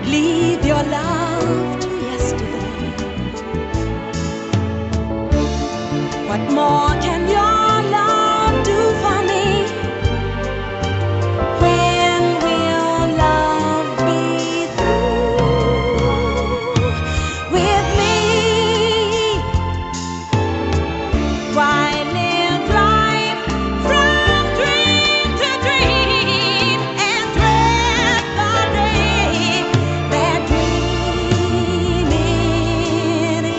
Leave your love to yesterday. What more can your love do for me? When will love be through with me? Why live life from dream to dream and dread the day that dreaming ends?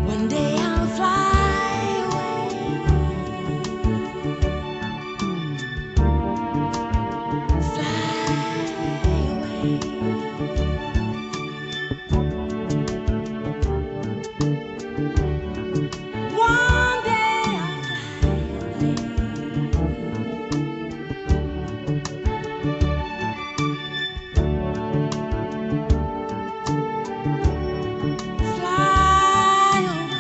One day I'll fly away, fly away. One day I'll fly away, fly away.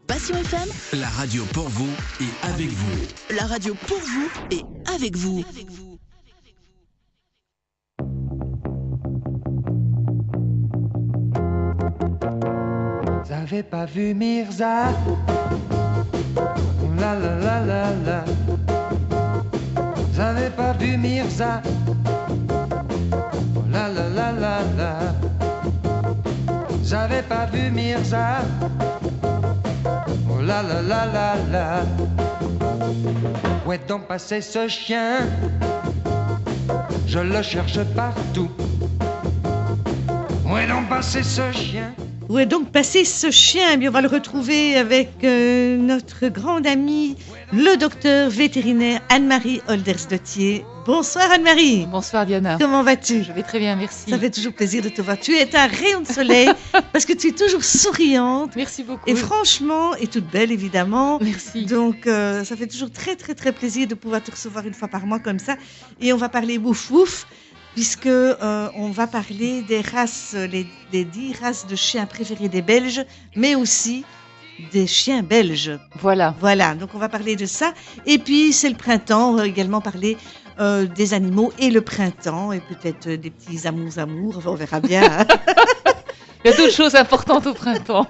Passion FM, La radio pour vous et avec vous. la radio pour vous et avec vous. Vous avez pas vu Mirza? La la la la la. Vous avez pas vu Mirza? La la la la la. Vous avez pas vu Mirza? Oh la la la la la. Où est donc passé ce chien? Je le cherche partout. Où est donc passé ce chien? Où est donc passé ce chien? Eh bien, on va le retrouver avec notre grande amie, le docteur vétérinaire Anne-Marie Holders-Dottier. Bonsoir Anne-Marie. Bonsoir Diana. Comment vas-tu? Je vais très bien, merci. Ça fait toujours plaisir de te voir. Tu es un rayon de soleil parce que tu es toujours souriante. Merci beaucoup. Et franchement, et toute belle évidemment. Merci. Donc ça fait toujours très très très plaisir de pouvoir te recevoir une fois par mois comme ça. Et on va parler wouf wouf, puisque on va parler des races, des 10 races de chiens préférées des Belges, mais aussi des chiens belges. Voilà. Voilà, donc on va parler de ça. Et puis c'est le printemps, on va également parler des animaux et le printemps, et peut-être des petits amours, on verra bien. Hein. Il y a d'autres choses importantes au printemps.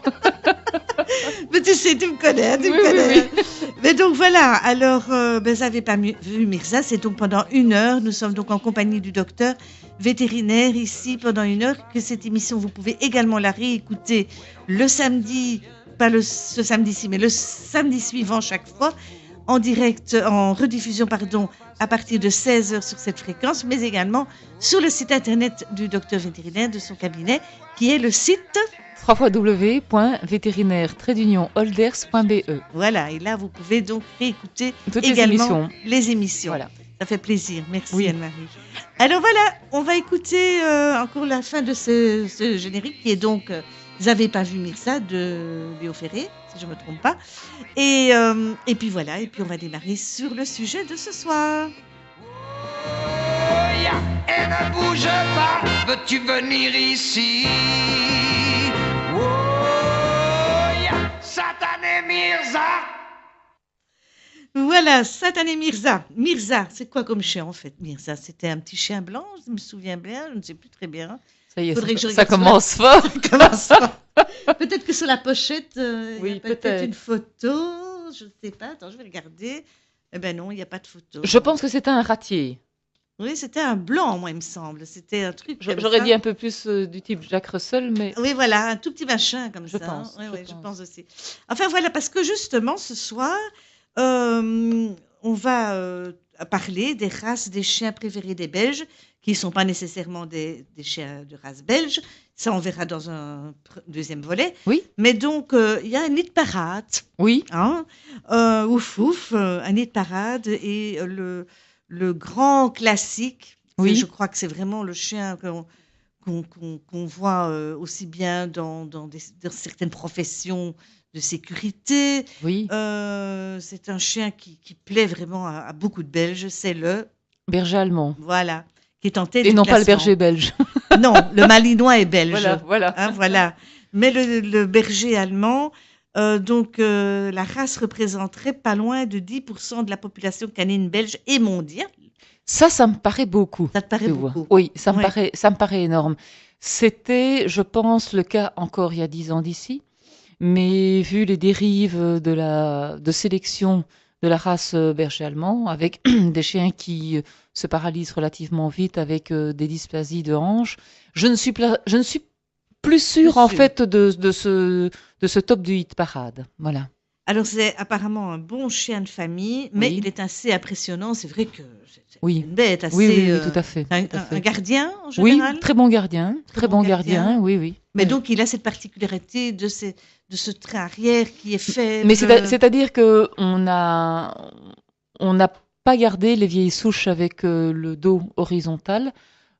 Mais tu sais, tu me connais, tu me Oui, connais. oui. Mais donc voilà, alors, vous n'avez pas vu Mirza, c'est donc pendant 1 heure, nous sommes donc en compagnie du docteur vétérinaire ici pendant 1 heure, que cette émission, vous pouvez également la réécouter le samedi, pas ce samedi-ci, mais le samedi suivant chaque fois, en direct, en rediffusion, pardon, à partir de 16h sur cette fréquence, mais également sur le site internet du docteur vétérinaire de son cabinet, qui est le site... www.vétérinaire-holders.be. Voilà, et là, vous pouvez donc réécouter Toutes les également émissions. les émissions. Voilà. Ça fait plaisir. Merci Oui. Anne-Marie. Alors voilà, on va écouter encore la fin de ce générique qui est donc vous n'avez pas vu Mirza de Léo Ferré, si je ne me trompe pas. Et puis voilà, et puis on va démarrer sur le sujet de ce soir. Oh, yeah. Et ne bouge pas, veux-tu venir ici? Oh, yeah. Satané Mirza. Voilà, Satané Mirza. Mirza, c'est quoi comme chien en fait, Mirza? C'était un petit chien blanc, je me souviens bien, je ne sais plus très bien. Ça y est, Faudrait que je ça regarde commence fort. Comment ça? Peut-être que sur la pochette, il Oui, y a peut-être peut-être. une photo, je ne sais pas. Attends, je vais regarder. Eh ben non, il n'y a pas de photo. Je pense que c'était un ratier. Oui, c'était un blanc, moi, il me semble. C'était un truc comme J'aurais ça. dit un peu plus du type Jack Russell, mais Oui, voilà, un tout petit machin comme Je ça. pense, Oui, je oui, je pense. pense aussi. Enfin, voilà, parce que justement, ce soir, on va parler des races des chiens préférés des Belges, qui ne sont pas nécessairement des chiens de race belge. Ça, on verra dans un deuxième volet. Oui. Mais donc, il y a un nid de parade. Oui, Hein, ouf, ouf, un nid de parade et le grand classique. Oui. Je crois que c'est vraiment le chien qu'on voit aussi bien dans certaines professions de sécurité. oui. C'est un chien qui plaît vraiment à beaucoup de Belges. C'est le, Berger allemand. voilà, qui est en tête Et du non pas le classement. berger belge. Non, le Malinois est belge. Voilà. Hein, voilà. Mais le berger allemand, la race représenterait pas loin de 10% de la population canine belge et mondiale. Ça me paraît beaucoup. Ça te paraît tu vois. beaucoup? Oui, ça me Ouais. paraît énorme. C'était, je pense, le cas encore il y a 10 ans d'ici. Mais vu les dérives de sélection de la race berger allemand, avec des chiens qui se paralysent relativement vite, avec des dysplasies de hanches, je ne suis plus sûre Plus en sûre. fait de ce top du hit parade. Voilà. Alors, c'est apparemment un bon chien de famille, mais Oui. il est assez impressionnant. C'est vrai que c'est Oui. une bête assez. Oui, tout à fait. Un, tout à fait. un gardien, en Oui, général. très bon gardien. Très bon gardien, oui. Mais Oui. donc, il a cette particularité de ce trait arrière qui est faible. Mais c'est-à-dire que on n'a pas gardé les vieilles souches avec le dos horizontal.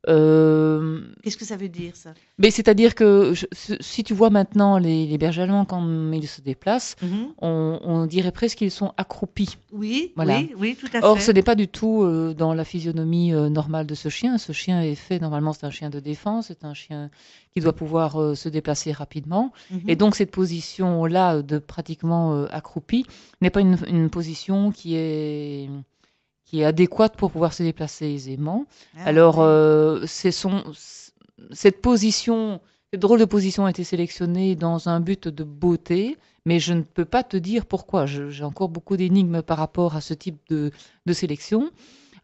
Qu'est-ce que ça veut dire, ça? Mais c'est-à-dire que si tu vois maintenant les bergers allemands quand ils se déplacent, Mhm. on dirait presque qu'ils sont accroupis. Oui, Voilà. oui, tout à Or, fait. ce n'est pas du tout dans la physionomie normale de ce chien. Ce chien est fait, normalement, c'est un chien de défense, c'est un chien qui doit pouvoir se déplacer rapidement. Mhm. Et donc, cette position-là de pratiquement accroupi n'est pas une position qui est adéquate pour pouvoir se déplacer aisément. Ah, Alors, ouais. cette position, cette drôle de position a été sélectionnée dans un but de beauté, mais je ne peux pas te dire pourquoi. J'ai encore beaucoup d'énigmes par rapport à ce type de sélection.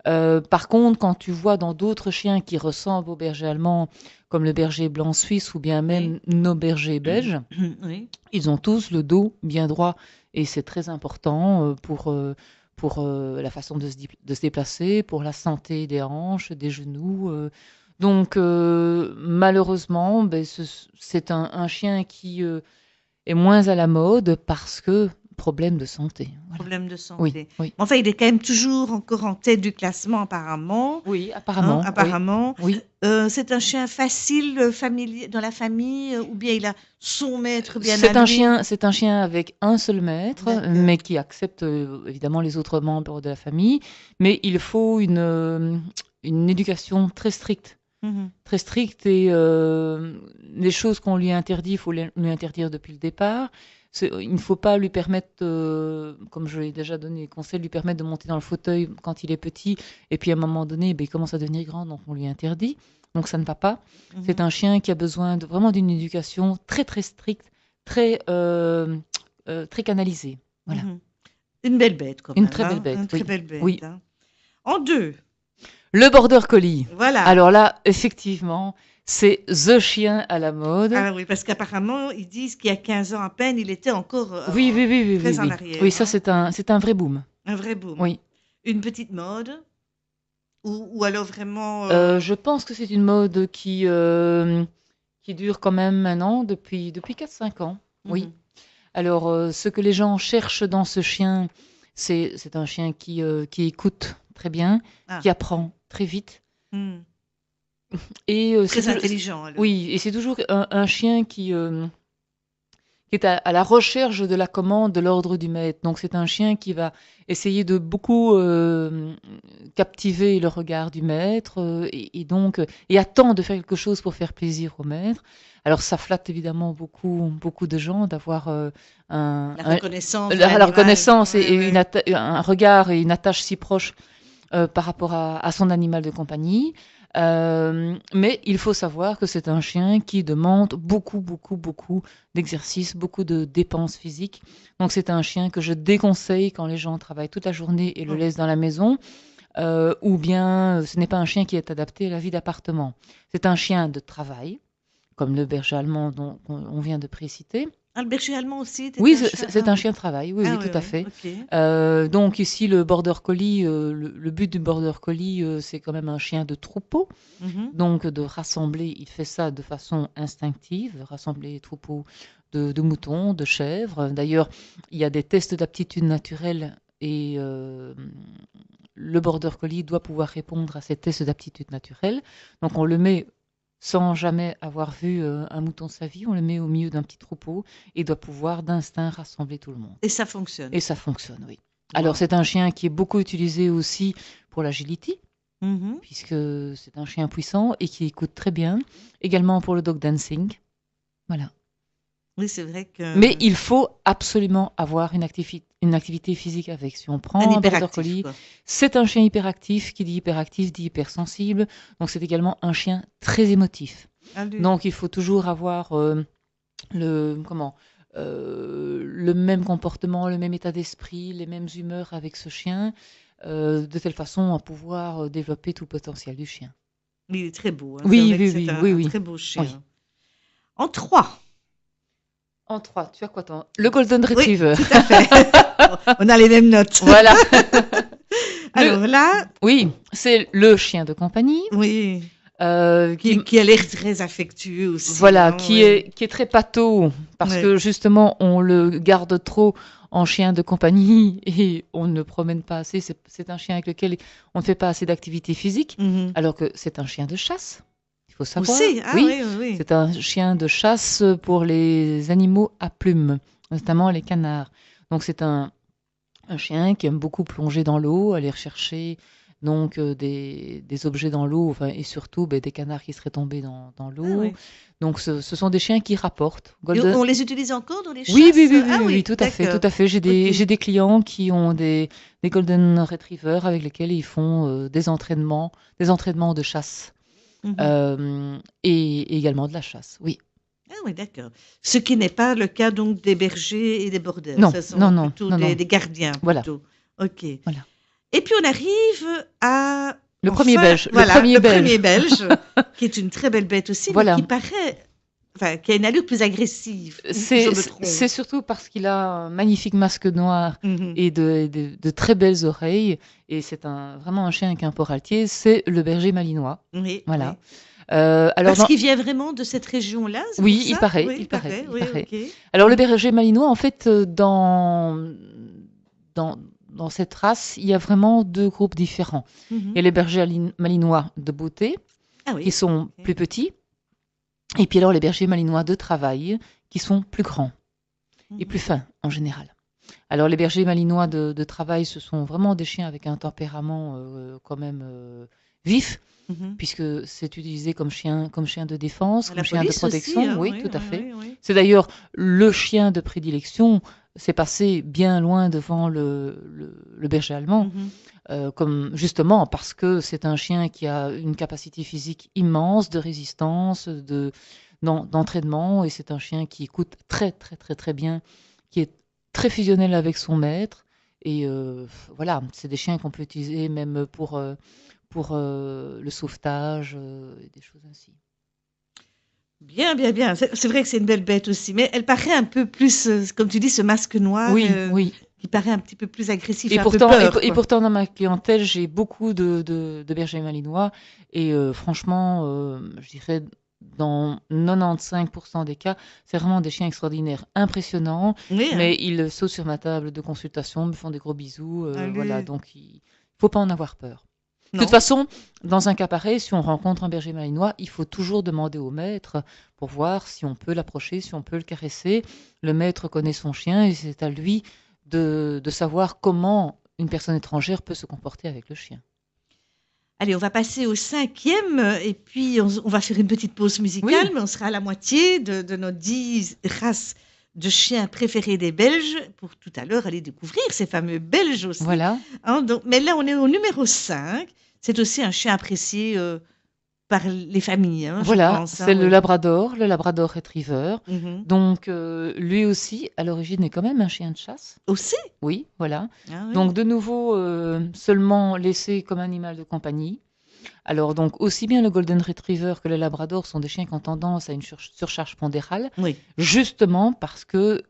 Par contre, quand tu vois dans d'autres chiens qui ressemblent au berger allemand, comme le berger blanc suisse ou bien même nos bergers belges, Oui. ils ont tous le dos bien droit et c'est très important pour la façon de se déplacer, pour la santé des hanches, des genoux. Donc, malheureusement, c'est un chien qui est moins à la mode parce que problème de santé. Voilà. Problème de Oui, santé. oui. Enfin, il est quand même toujours encore en tête du classement, apparemment. Oui, apparemment. Hein, apparemment. Oui. C'est un chien facile, familier, dans la famille, ou bien il a son maître bien C'est à un lui. chien avec un seul maître, D'accord. mais qui accepte évidemment les autres membres de la famille. Mais il faut une éducation très stricte. Mhm. Très stricte et les choses qu'on lui interdit, il faut lui interdire depuis le départ. Il ne faut pas lui permettre, comme je l'ai déjà donné conseil, lui permettre de monter dans le fauteuil quand il est petit et puis à un moment donné, il commence à devenir grand, donc on lui interdit. Donc ça ne va pas. Mhm. C'est un chien qui a besoin vraiment d'une éducation très très stricte, très canalisée. Voilà. Mhm. Une belle bête, quand Une même. très belle hein. bête, Une très oui. belle bête. Oui. Hein. En deux. Le border collie. Voilà. Alors là, effectivement, c'est the chien à la mode. Ah oui, parce qu'apparemment, ils disent qu'il y a 15 ans à peine, il était encore Oui. très en Oui. arrière. Oui, ça hein. c'est un vrai boom. Un vrai boom. Oui. Une petite mode. Ou alors vraiment. Je pense que c'est une mode qui dure quand même maintenant depuis 4-5 ans. Oui. mhm. Alors, ce que les gens cherchent dans ce chien, c'est un chien qui écoute très bien, Ah. qui apprend très vite. Mhm. Et Très intelligent. Alors. Oui, et c'est toujours un chien qui est à la recherche de la commande, de l'ordre du maître. Donc c'est un chien qui va essayer de beaucoup captiver le regard du maître et attend de faire quelque chose pour faire plaisir au maître. Alors ça flatte évidemment beaucoup de gens d'avoir La reconnaissance. de la l'animal. reconnaissance Ouais, et ouais. un regard et une attache si proche par rapport à son animal de compagnie. Mais il faut savoir que c'est un chien qui demande beaucoup d'exercice, beaucoup de dépenses physiques. Donc c'est un chien que je déconseille quand les gens travaillent toute la journée et le laissent dans la maison. Ou bien ce n'est pas un chien qui est adapté à la vie d'appartement. C'est un chien de travail, comme le berger allemand dont on vient de préciter. Ah, le berger allemand aussi était Oui, un c'est un chien de travail, oui, Ah, oui, tout à fait. ok. Donc ici, le border collie, le but du border collie, c'est quand même un chien de troupeau. Mhm. Donc de rassembler, il fait ça de façon instinctive, rassembler les troupeaux de moutons, de chèvres. D'ailleurs, il y a des tests d'aptitude naturelle et le border collie doit pouvoir répondre à ces tests d'aptitude naturelle. Donc on le met sans jamais avoir vu un mouton de sa vie, on le met au milieu d'un petit troupeau et doit pouvoir d'instinct rassembler tout le monde. Et ça fonctionne. Et ça fonctionne, oui. Wow. Alors c'est un chien qui est beaucoup utilisé aussi pour l'agility, Mhm. puisque c'est un chien puissant et qui écoute très bien. Également pour le dog dancing. Voilà. Oui, c'est vrai que. Mais il faut absolument avoir une activité physique avec. Si on prend Un un border hyperactif, collie, quoi. c'est un chien hyperactif. Qui dit hyperactif dit hypersensible. Donc c'est également un chien très émotif. Ah, lui. Donc il faut toujours avoir le même comportement, le même état d'esprit, les mêmes humeurs avec ce chien, de telle façon à pouvoir développer tout le potentiel du chien. Il est très beau. Hein. Oui, C'est vrai oui, que oui, c'est un, oui, un oui. très beau chien. Oui. En 3. En 3, tu as quoi toi? Le Golden Retriever. Oui, tout à fait. On a les mêmes notes. Voilà. Alors là, Oui, c'est le chien de compagnie. oui, Qui qui a l'air très affectueux aussi. Voilà, hein, qui ouais. est très pâteau, parce Ouais. que justement, on le garde trop en chien de compagnie et on ne le promène pas assez. C'est un chien avec lequel on ne fait pas assez d'activité physique, Mhm. alors que c'est un chien de chasse. Il faut savoir. Aussi, ah Oui, oui, oui, oui. c'est un chien de chasse pour les animaux à plumes, notamment les canards. Donc c'est un chien qui aime beaucoup plonger dans l'eau, aller rechercher donc des objets dans l'eau, enfin, et surtout des canards qui seraient tombés dans l'eau. Ah ouais. Donc ce sont des chiens qui rapportent. Et Golden- on les utilise encore dans les chasses? Oui, oui, oui, oui, Ah oui, tout à fait, d'accord. tout à fait. J'ai Ok. des clients qui ont des Golden Retrievers avec lesquels ils font des entraînements de chasse Mhm. et également de la chasse. Oui. Ah oui, d'accord. Ce qui n'est pas le cas donc des bergers et des bordeurs. Non, Ce sont non, plutôt non, non. des gardiens. Voilà. Plutôt. Ok. Voilà. Et puis on arrive à Le premier belge, le Voilà, premier le belge. premier belge, qui est une très belle bête aussi, Voilà. mais qui paraît, enfin, qui a une allure plus agressive. ou je me trompe. C'est surtout parce qu'il a un magnifique masque noir Mhm. et de très belles oreilles. Et c'est vraiment un chien avec un port altier. C'est le berger malinois. Oui, Voilà. oui. Alors, Parce qu'il vient vraiment de cette région-là. c'est Oui, pour il ça paraît, Oui, il paraît, il oui, paraît. ok. alors, le berger malinois, en fait, dans cette race, il y a vraiment deux groupes différents. Mhm. Il y a les bergers malinois de beauté, Ah oui. qui sont Ok. plus petits. Et puis alors les bergers malinois de travail, qui sont plus grands et Mhm. plus fins en général. Alors les bergers malinois de travail, ce sont vraiment des chiens avec un tempérament quand même vif, Mhm. puisque c'est utilisé comme chien de défense, La comme chien de police protection. aussi, hein, oui, tout à fait. Oui, oui. C'est d'ailleurs le chien de prédilection. C'est passé bien loin devant le berger allemand, Mhm. comme justement parce que c'est un chien qui a une capacité physique immense de résistance, d'entraînement, et c'est un chien qui écoute très très très très bien, qui est très fusionnel avec son maître. Et voilà, c'est des chiens qu'on peut utiliser même pour le sauvetage, et des choses ainsi. Bien, bien, bien. C'est vrai que c'est une belle bête aussi, mais elle paraît un peu plus, comme tu dis, ce masque noir, Oui, oui. qui paraît un petit peu plus agressif, Et un pourtant, peu peur, et quoi. pourtant, dans ma clientèle, j'ai beaucoup de bergers malinois. Et franchement, je dirais, dans 95% des cas, c'est vraiment des chiens extraordinaires, impressionnants. Oui, hein. Mais ils sautent sur ma table de consultation, me font des gros bisous. Allez. Voilà, donc il faut pas en avoir peur. De Non. toute façon, dans un cas pareil, si on rencontre un berger malinois, il faut toujours demander au maître pour voir si on peut l'approcher, si on peut le caresser. Le maître connaît son chien et c'est à lui de savoir comment une personne étrangère peut se comporter avec le chien. Allez, on va passer au 5e et puis on va faire une petite pause musicale, Oui. mais on sera à la moitié de nos 10 races de chiens préférés des Belges pour tout à l'heure aller découvrir ces fameux Belges aussi. Voilà. Hein, donc, mais là, on est au numéro 5. C'est aussi un chien apprécié par les familles, hein, je Voilà, pense, hein, c'est le oui. Labrador Retriever. Mhm. Donc, lui aussi, à l'origine, est quand même un chien de chasse. Aussi Oui, voilà. Ah oui. Donc, de nouveau, seulement laissé comme animal de compagnie. Alors donc aussi bien le Golden Retriever que le Labrador sont des chiens qui ont tendance à une surcharge pondérale, Oui. justement parce que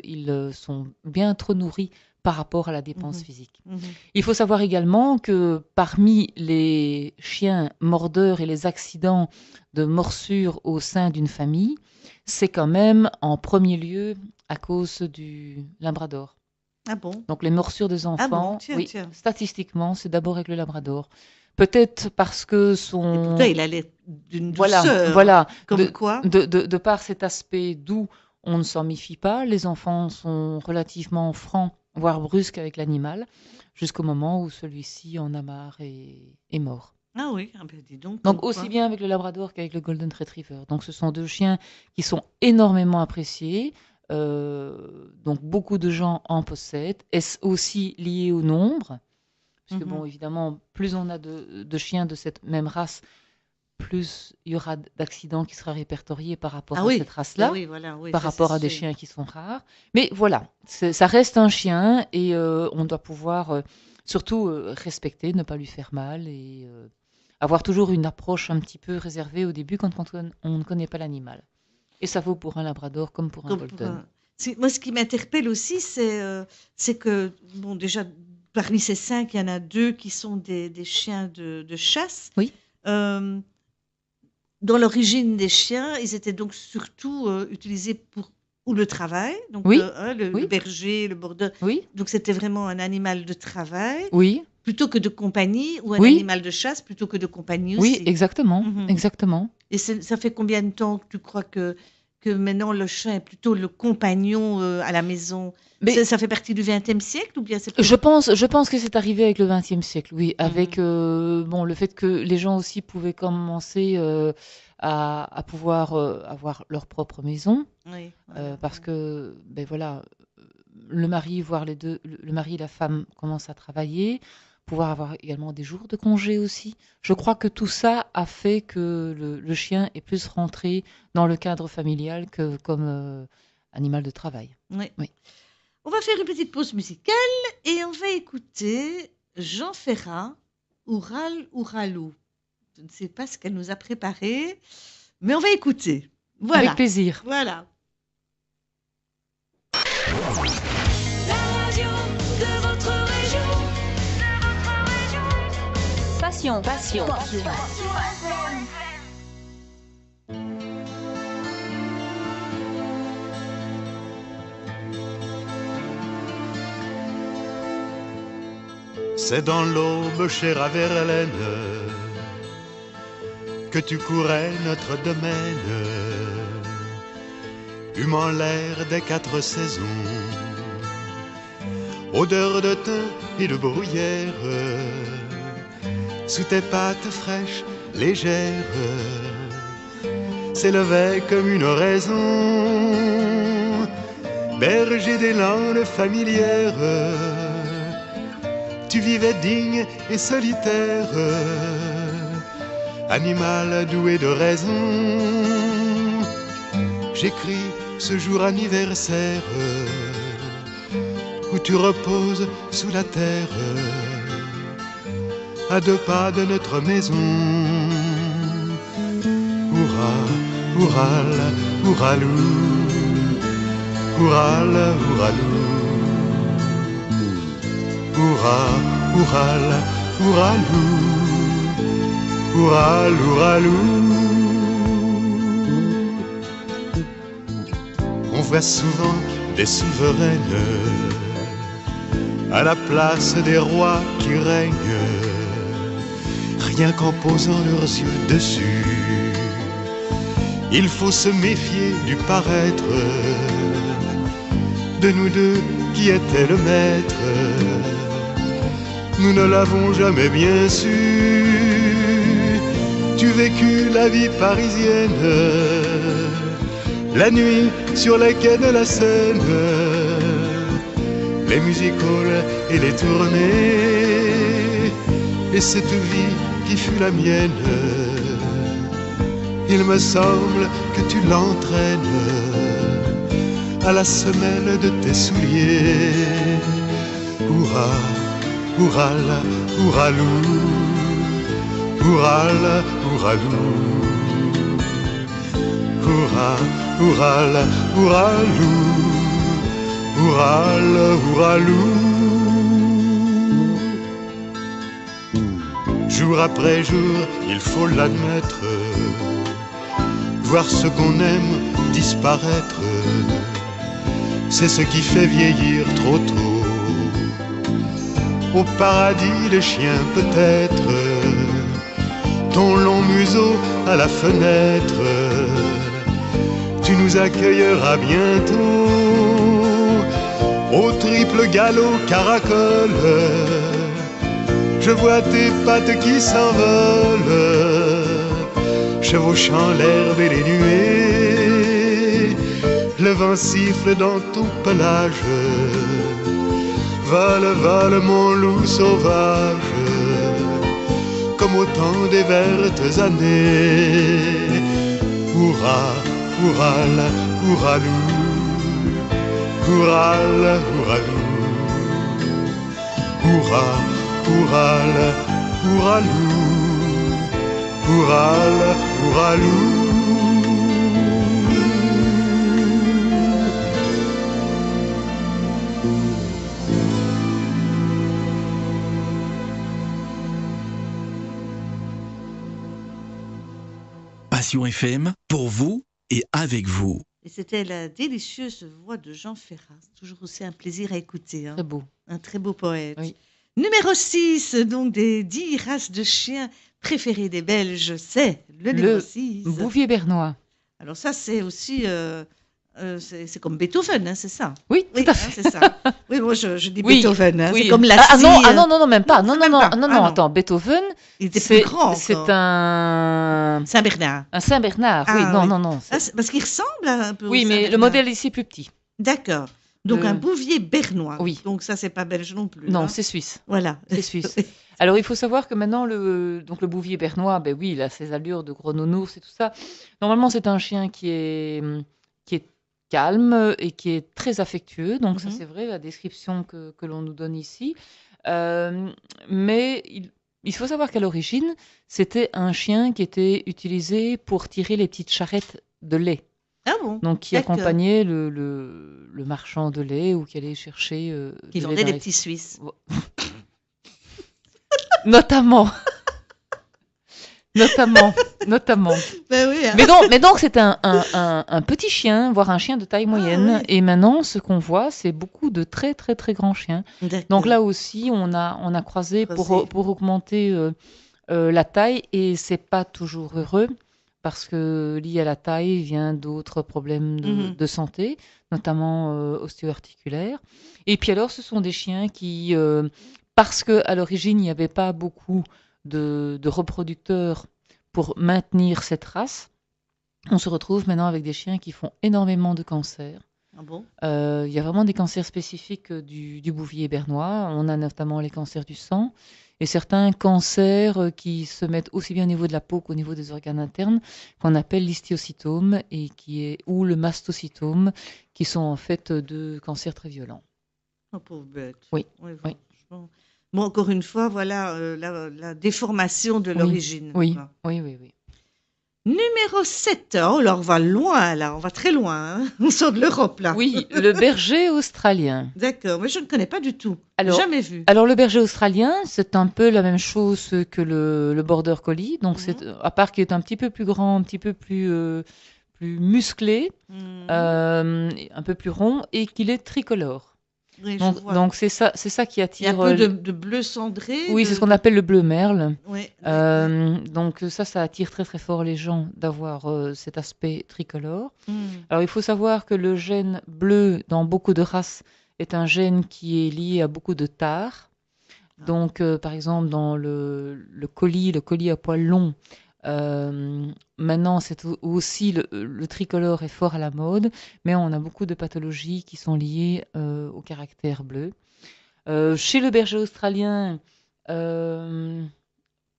ils sont bien trop nourris par rapport à la dépense Mhm. physique. Mhm. Il faut savoir également que parmi les chiens mordeurs et les accidents de morsure au sein d'une famille, c'est quand même en premier lieu à cause du Labrador. Ah bon? Donc les morsures des enfants, Ah bon? Tiens, oui, tiens. statistiquement, c'est d'abord avec le Labrador. Peut-être parce que Et son... pourtant, il a l'air d'une Voilà, douceur. voilà. Comme quoi? De par cet aspect doux, on ne s'en méfie pas. Les enfants sont relativement francs, voire brusques avec l'animal, jusqu'au moment où celui-ci en a marre et est mort. Ah oui, ah ben dis donc. Donc comme aussi quoi. bien avec le Labrador qu'avec le Golden Retriever. Donc ce sont deux chiens qui sont énormément appréciés. Donc beaucoup de gens en possèdent. Est-ce aussi lié au nombre? Parce que Mhm. bon, évidemment, plus on a de chiens de cette même race, plus il y aura d'accidents qui sera répertoriés par rapport Ah à oui, cette race-là, oui, voilà, oui, par ça, rapport c'est à des sûr. chiens qui sont rares. Mais voilà, ça reste un chien et on doit pouvoir surtout respecter, ne pas lui faire mal et avoir toujours une approche un petit peu réservée au début quand on ne connaît pas l'animal. Et ça vaut pour un Labrador comme pour un Comme pour Golden. un- Moi, ce qui m'interpelle aussi, c'est que, bon, déjà, parmi ces 5, il y en a 2 qui sont des chiens de chasse. Oui. Euh, dans l'origine des chiens, ils étaient donc surtout utilisés pour ou le travail, donc Oui, le oui. berger, le border. Oui, Donc c'était vraiment un animal de travail oui, plutôt que de compagnie, ou un Oui. animal de chasse plutôt que de compagnie oui, aussi. exactement, Mhm. exactement. Et ça fait combien de temps que tu crois que maintenant le chien est plutôt le compagnon à la maison? Mais Ça fait partie du XXe siècle ou bien c'est je pense que c'est arrivé avec le XXe siècle, oui, avec Mhm. bon, le fait que les gens aussi pouvaient commencer à pouvoir avoir leur propre maison, Oui, voilà, parce ouais. que ben voilà, le mari, voire les deux, le mari et la femme commencent à travailler, pouvoir avoir également des jours de congé aussi. Je crois que tout ça a fait que le chien est plus rentré dans le cadre familial que comme animal de travail. Oui. Oui. On va faire une petite pause musicale et on va écouter Jean Ferrat, Oural Ouralou. Je ne sais pas ce qu'elle nous a préparé, mais on va écouter. Voilà. Avec plaisir. Voilà. La radio de votre région. Passion. C'est dans l'aube, chère à Verlaine, que tu courais notre domaine, humant l'air des 4 saisons, odeur de thym et de bruyère, sous tes pattes fraîches, légères, s'élevait comme une oraison, berger des landes familières. Tu vivais digne et solitaire, animal doué de raison. J'écris ce jour anniversaire où tu reposes sous la terre, à 2 pas de notre maison. Oura, oural, ouralou, oural, ouralou. Oura, oural, ouralou, oural, ouralou. On voit souvent des souveraines à la place des rois qui règnent, rien qu'en posant leurs yeux dessus. Il faut se méfier du paraître de nous deux qui était le maître. Nous ne l'avons jamais bien su. Tu vécus la vie parisienne, la nuit sur les quais de la Seine, les music-halls et les tournées, et cette vie qui fut la mienne. Il me semble que tu l'entraînes à la semelle de tes souliers. Oura, oural, ouralou, Ourala, ouralou. Oura, ourala, ouralou. Ourala, ouralou. Jour après jour, il faut l'admettre, voir ce qu'on aime disparaître, c'est ce qui fait vieillir trop tôt. Au paradis, les chiens peut-être, ton long museau à la fenêtre, tu nous accueilleras bientôt. Au triple galop caracole, je vois tes pattes qui s'envolent, chevauchant l'herbe et les nuées. Le vent siffle dans ton pelage. Vole, vole mon loup sauvage, comme au temps des vertes années. Oura, ourala, ouralou. Ourala, ouralou. Oura, ourala, ouralou. Ourala, ouralou. Passion FM, pour vous et avec vous. Et c'était la délicieuse voix de Jean Ferrat. Toujours aussi un plaisir à écouter. Hein. Très beau. Un très beau poète. Oui. Numéro 6, donc des 10 races de chiens préférées des Belges, c'est le numéro 6. Bouvier bernois. Alors ça, c'est aussi... c'est comme Beethoven, hein, c'est ça? Oui, tout Oui, à hein, fait. c'est ça. Oui, moi je dis Oui, Beethoven. Hein, oui. c'est comme la non, même pas. Non, même pas. Ah, non. attends. Beethoven, Il était plus grand. c'est encore. un Saint-Bernard. Saint-Bernard. Ah, oui, oui. non. Ah, c'est parce qu'il ressemble un peu au Oui, mais le Saint-Bernard. modèle ici est plus petit. D'accord. Donc Le- un bouvier bernois. Oui. Donc ça, c'est pas belge non plus. Non, hein. c'est suisse. Voilà. C'est suisse. Alors, il faut savoir que maintenant, le bouvier bernois, ben oui, il a ses allures de gros nounours et tout ça. Normalement, c'est un chien qui est calme et qui est très affectueux. Donc, ça, Mhm. c'est vrai, la description que l'on nous donne ici. Mais il faut savoir qu'à l'origine, c'était un chien qui était utilisé pour tirer les petites charrettes de lait. Ah bon? Donc, qui D'accord. accompagnait le marchand de lait ou qui allait chercher Qui du lait vendait dans des les- petits Suisses. Notamment. Notamment. Ben oui. hein. Mais donc c'est un petit chien, voire un chien de taille moyenne. oui. Et maintenant, ce qu'on voit, c'est beaucoup de très très très grands chiens. D'accord. Donc là aussi, on a croisé Croisé. pour augmenter la taille, et c'est pas toujours heureux parce que lié à la taille vient d'autres problèmes Mhm. de santé, notamment ostéo-articulaires. Et puis alors, ce sont des chiens qui, parce que à l'origine, il n'y avait pas beaucoup de reproducteurs pour maintenir cette race, on se retrouve maintenant avec des chiens qui font énormément de cancers. Ah bon? Il y a vraiment des cancers spécifiques du bouvier bernois. On a notamment les cancers du sang et certains cancers qui se mettent aussi bien au niveau de la peau qu'au niveau des organes internes, qu'on appelle l'histiocytome ou le mastocytome, qui sont en fait deux cancers très violents. Oh, pauvre bête. Oui, Oui, oui. franchement. Bon, encore une fois, voilà la déformation de Oui, l'origine. Oui, quoi. oui. Numéro 7. Oh là, on va loin, là. On va très loin. hein. On sort de l'Europe, là. Oui, le berger australien. D'accord. Mais je ne connais pas du tout. Alors- Jamais vu. Alors le berger australien, c'est un peu la même chose que le border collie, donc c'est à part qu'il est un petit peu plus grand, un petit peu plus musclé, Hmm. un peu plus rond, et qu'il est tricolore. Oui, je vois. Donc c'est ça qui Il y a attire. un peu de bleu cendré. Oui, c'est ce qu'on appelle le bleu merle. Oui. Donc ça attire très très fort les gens d'avoir cet aspect tricolore. Hmm. Alors il faut savoir que le gène bleu dans beaucoup de races est un gène qui est lié à beaucoup de tares. Donc par exemple dans le colis à poils longs, maintenant c'est aussi le tricolore est fort à la mode, mais on a beaucoup de pathologies qui sont liées au caractère bleu. Chez le berger australien,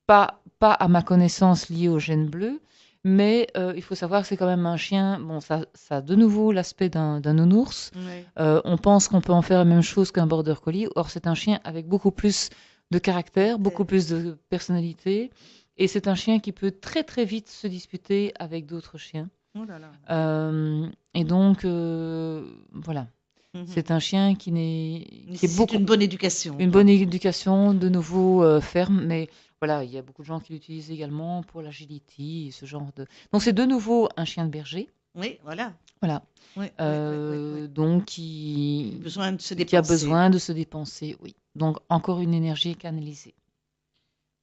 pas à ma connaissance lié au gène bleu, mais il faut savoir que c'est quand même un chien, bon, ça a de nouveau l'aspect d'un nounours. Oui. On pense qu'on peut en faire la même chose qu'un border collie, or c'est un chien avec beaucoup plus de caractère, beaucoup plus de personnalité, Et c'est un chien qui peut très très vite se disputer avec d'autres chiens. Oh là là. Et donc, voilà. Mhm. C'est un chien qui est Nécessite beaucoup une bonne éducation. une bonne éducation, de nouveau ferme, mais voilà, il y a beaucoup de gens qui l'utilisent également pour l'agility et ce genre de. Donc c'est de nouveau un chien de berger, Oui, voilà. voilà. Oui, Donc Besoin de se qui a dépenser. besoin de se dépenser, oui. Donc encore une énergie canalisée.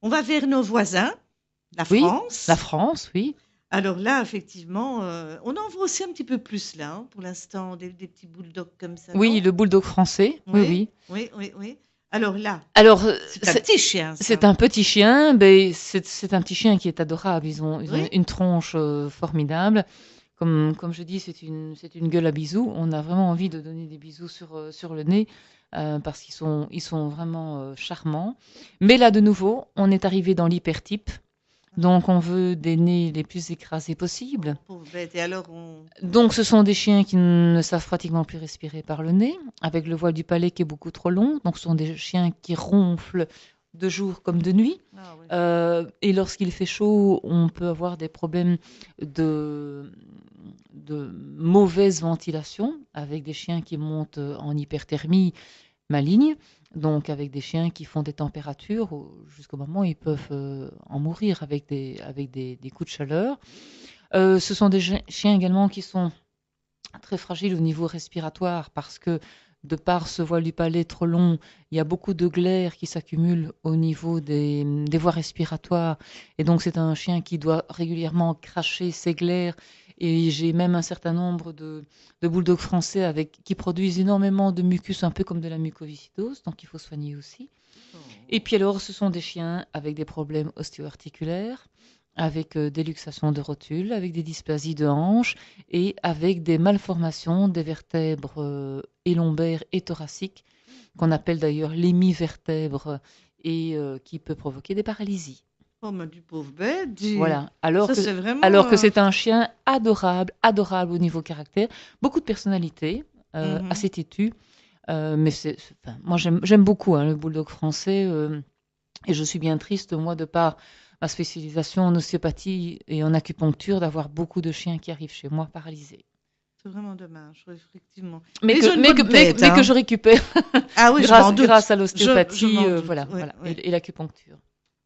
On va vers nos voisins, la Oui, France. La France, oui. Alors là, effectivement, on en voit aussi un petit peu plus là, hein, pour l'instant, des petits bulldogs comme ça. Oui, non le bulldog français, oui. Oui. Alors là, Alors, c'est un petit chien, ça. c'est un petit chien, mais c'est un petit chien qui est adorable. Ils ont Oui. une tronche formidable. Comme je dis, c'est une gueule à bisous. On a vraiment envie de donner des bisous sur le nez parce ils sont vraiment charmants. Mais là, de nouveau, on est arrivé dans l'hypertype. Donc, on veut des nez les plus écrasés possibles. Pauvre bête. Et alors, Donc, ce sont des chiens qui ne savent pratiquement plus respirer par le nez, avec le voile du palais qui est beaucoup trop long. Donc, ce sont des chiens qui ronflent de jour comme de nuit. Ah oui. Et lorsqu'il fait chaud, on peut avoir des problèmes de mauvaise ventilation, avec des chiens qui montent en hyperthermie maligne. Donc, avec des chiens qui font des températures jusqu'au moment où ils peuvent en mourir avec des coups de chaleur. Ce sont des chiens également qui sont très fragiles au niveau respiratoire parce que, de par ce voile du palais trop long, il y a beaucoup de glaire qui s'accumule au niveau des voies respiratoires. Et donc, c'est un chien qui doit régulièrement cracher ses glaires. Et j'ai même un certain nombre de bulldogs français qui produisent énormément de mucus, un peu comme de la mucoviscidose, donc il faut soigner aussi. Et puis alors, ce sont des chiens avec des problèmes ostéo-articulaires, avec des luxations de rotules, avec des dysplasies de hanches et avec des malformations des vertèbres et lombaires et thoraciques, qu'on appelle d'ailleurs l'hémivertèbre, et qui peut provoquer des paralysies. Oh, mais du pauvre bête. Voilà. Alors Ça, que, c'est vraiment, alors que c'est un chien adorable au niveau caractère, beaucoup de personnalité, Mhm. assez têtu. Mais enfin, moi, j'aime beaucoup le bulldog français. Et je suis bien triste, moi, de par ma spécialisation en ostéopathie et en acupuncture, d'avoir beaucoup de chiens qui arrivent chez moi paralysés. C'est vraiment dommage, oui, effectivement. Mais ils ont une bonne tête, mais hein. que je récupère Ah oui, je m'en doute. grâce à Je l'ostéopathie, m'en doute, voilà, oui, voilà, oui. et l'acupuncture.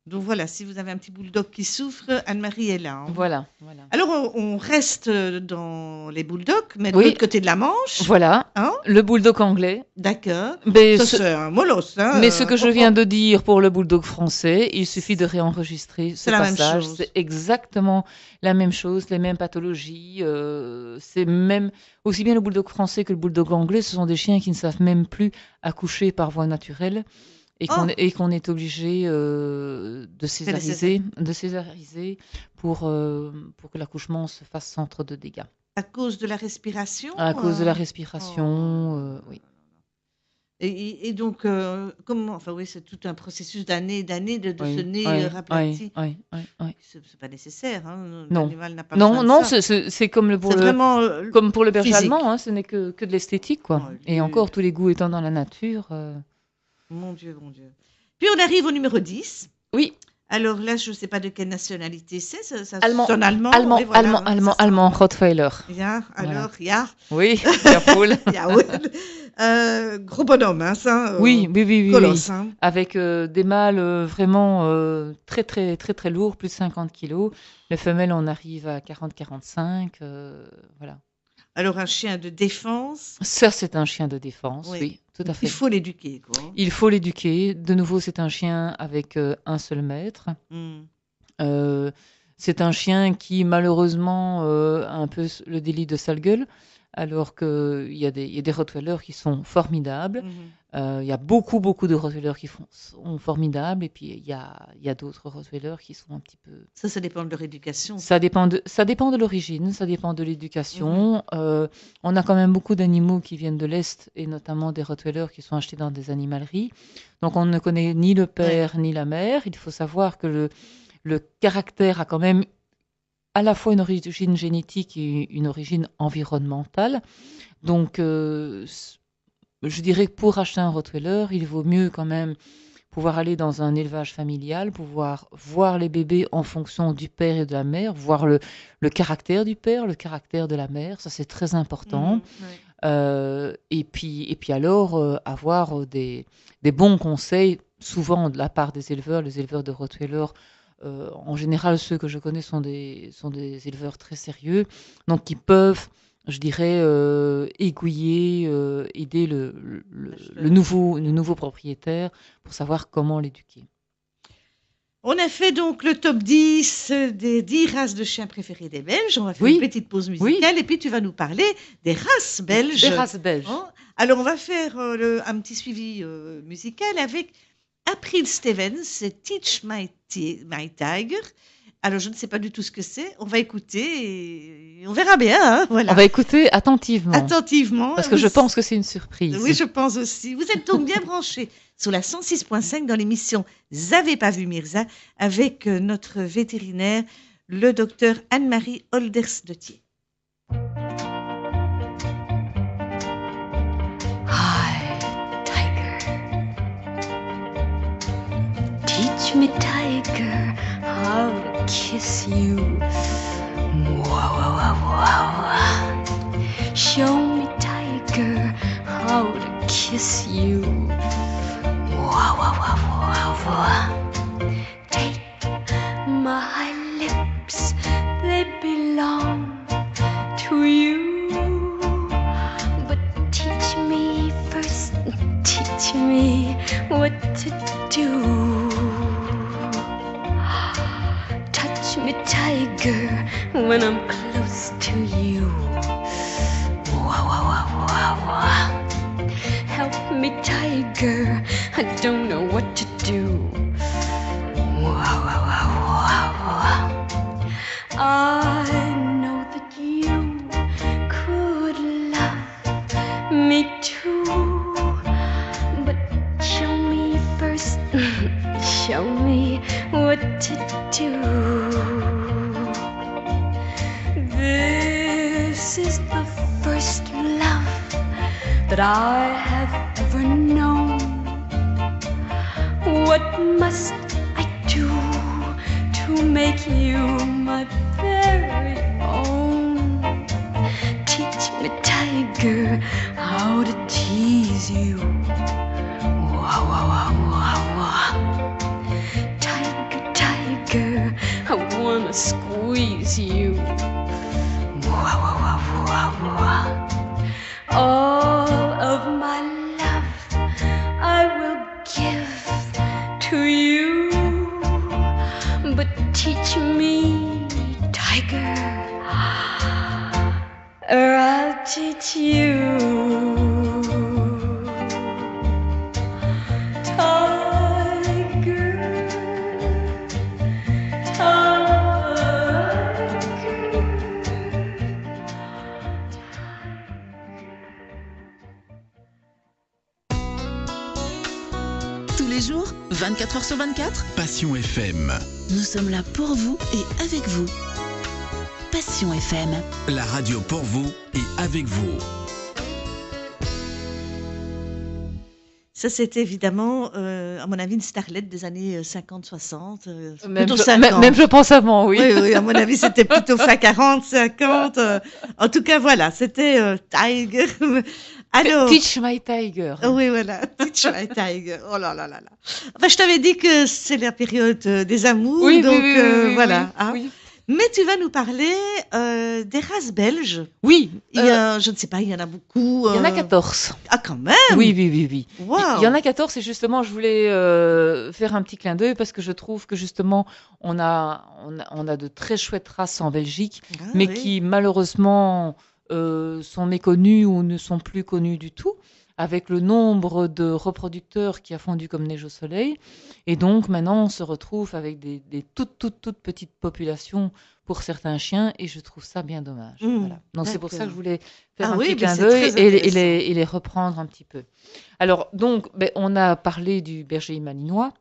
Donc voilà, si vous avez un petit bulldog qui souffre, Anne-Marie est là, hein. Voilà. Alors, on reste dans les bulldogs, mais de Oui. l'autre côté de la Manche. Voilà, Hein le bulldog anglais. D'accord. Mais Ça, ce- c'est un molosse, hein. Mais ce que je viens de dire pour le bulldog français, il suffit de réenregistrer ce C'est la même passage. chose. C'est exactement la même chose, les mêmes pathologies. C'est même aussi bien le bulldog français que le bulldog anglais. Ce sont des chiens qui ne savent même plus accoucher par voie naturelle et qu'on est obligé de césariser pour que l'accouchement se fasse sans trop de dégâts. À cause de la respiration. À cause de la respiration, oui. Et donc, comment. Enfin, oui, c'est tout un processus d'années et d'années de Oui, ce nez oui, raplati. oui. C'est pas nécessaire, hein. Non. L'animal n'a pas besoin Non, de ça. c'est comme C'est vraiment. comme pour le berger physique. allemand, hein, ce n'est que de l'esthétique, quoi. Ouais, Et lui- encore, tous les goûts étant dans la nature. Mon Dieu, mon Dieu. Puis on arrive au numéro 10. Oui, Alors là, je ne sais pas de quelle nationalité c'est. Ça allemand, sonne allemand. allemand, oui, voilà, allemand, hein, allemand, ça sonne- allemand, Rottweiler. Ja, Voilà. alors, ja. Oui, la poule. Ja, oui. Gros bonhomme, hein, ça. Oui. Colosse, hein. Avec des mâles vraiment très, très, très, très lourds, plus de 50 kilos. Les femelles, on arrive à 40-45. Voilà. Alors, un chien de défense, Ça, c'est un chien de défense, Oui. oui, tout à fait. il faut l'éduquer, quoi. Il faut l'éduquer. De nouveau, c'est un chien avec un seul maître. Hmm. C'est un chien qui, malheureusement, a un peu le délit de sale gueule, alors qu'il y a des Rottweilers qui sont formidables. Mhm. Il y a beaucoup de Rottweilers qui sont formidables, et puis il y a d'autres Rottweilers qui sont un petit peu... Ça dépend de leur éducation. Ça dépend de l'origine, ça dépend de l'éducation. On a quand même beaucoup d'animaux qui viennent de l'Est, et notamment des Rottweilers qui sont achetés dans des animaleries. Donc on ne connaît ni le père ni la mère. Il faut savoir que le caractère a quand même à la fois une origine génétique et une origine environnementale. Donc je dirais que pour acheter un Rottweiler, il vaut mieux quand même pouvoir aller dans un élevage familial, pouvoir voir les bébés en fonction du père et de la mère, voir le caractère du père, le caractère de la mère, ça c'est très important. Et puis alors avoir des bons conseils, souvent de la part des éleveurs, les éleveurs de Rottweiler. En général, ceux que je connais sont des éleveurs très sérieux, donc qui peuvent, je dirais, aiguiller, aider le nouveau propriétaire pour savoir comment l'éduquer. On a fait donc le top 10 des 10 races de chiens préférées des Belges. On va faire une petite pause musicale et puis tu vas nous parler des races belges. Des races belges. Alors, on va faire un petit suivi musical avec April Stevens, c'est Teach My Tiger. Alors, je ne sais pas du tout ce que c'est. On va écouter et on verra bien. Hein, voilà. On va écouter attentivement. Attentivement. Parce que je pense que c'est une surprise. Oui, je pense aussi. Vous êtes donc bien branchés sur la 106.5 dans l'émission Vous avez pas vu Mirza avec notre vétérinaire, le docteur Anne-Marie Holders-Dettier. Hi, tiger. Teach me, tiger, how to kiss you. Wow, wow, wow, wow. Show me, tiger, how to kiss you. Wow, wow, wow, wow, wow. Take my lips, they belong to you. But teach me first, teach me what to do. Touch me, tiger, when I'm close to you. Wow, wow, wow, wow, wow. Help me, tiger, I don't know what to do. Wow, wow, wow, wow, wow. I know that you could love me too, but show me first, show me what to do. This is the first love that I have ever known. What must I do to make you my very own? Teach me, tiger, how to tease you. Wow, wow, wow, wow, wow. Tiger, tiger, I wanna squeeze you. Wow, wow, wow, wow, wow. All of my love I will give to you, but teach me, tiger, or I'll teach you. Tous les jours, 24 heures sur 24, Passion FM, nous sommes là pour vous et avec vous. Passion FM. la radio pour vous et avec vous. Ça, c'était évidemment, à mon avis, une starlette des années 50-60. Même, plutôt 50. même je pense avant, oui. Oui, à mon avis, c'était plutôt fin 40, 50. En tout cas, voilà, c'était Tiger. Alors, Teach my tiger. oui, voilà, Teach my Tiger. Oh là là là là. Enfin, je t'avais dit que c'est la période des amours, Oui, donc oui, oui, oui, voilà. oui, Hein. oui. Mais tu vas nous parler des races belges. Oui, Il y a, je ne sais pas, il y en a beaucoup. il y en a 14. Ah, quand même. Oui, oui, oui, oui. Wow. Il y en a 14 et justement, je voulais faire un petit clin d'œil parce que je trouve que justement, on a de très chouettes races en Belgique, Ah, mais oui. qui malheureusement sont méconnues ou ne sont plus connues du tout, avec le nombre de reproducteurs qui a fondu comme neige au soleil. Et donc maintenant, on se retrouve avec des toutes petites populations pour certains chiens et je trouve ça bien dommage. Mmh, Voilà. Donc c'est pour ça que je voulais faire Ah un oui, petit mais clin c'est d'œil très intéressant. et les reprendre un petit peu. Alors donc, on a parlé du berger malinois.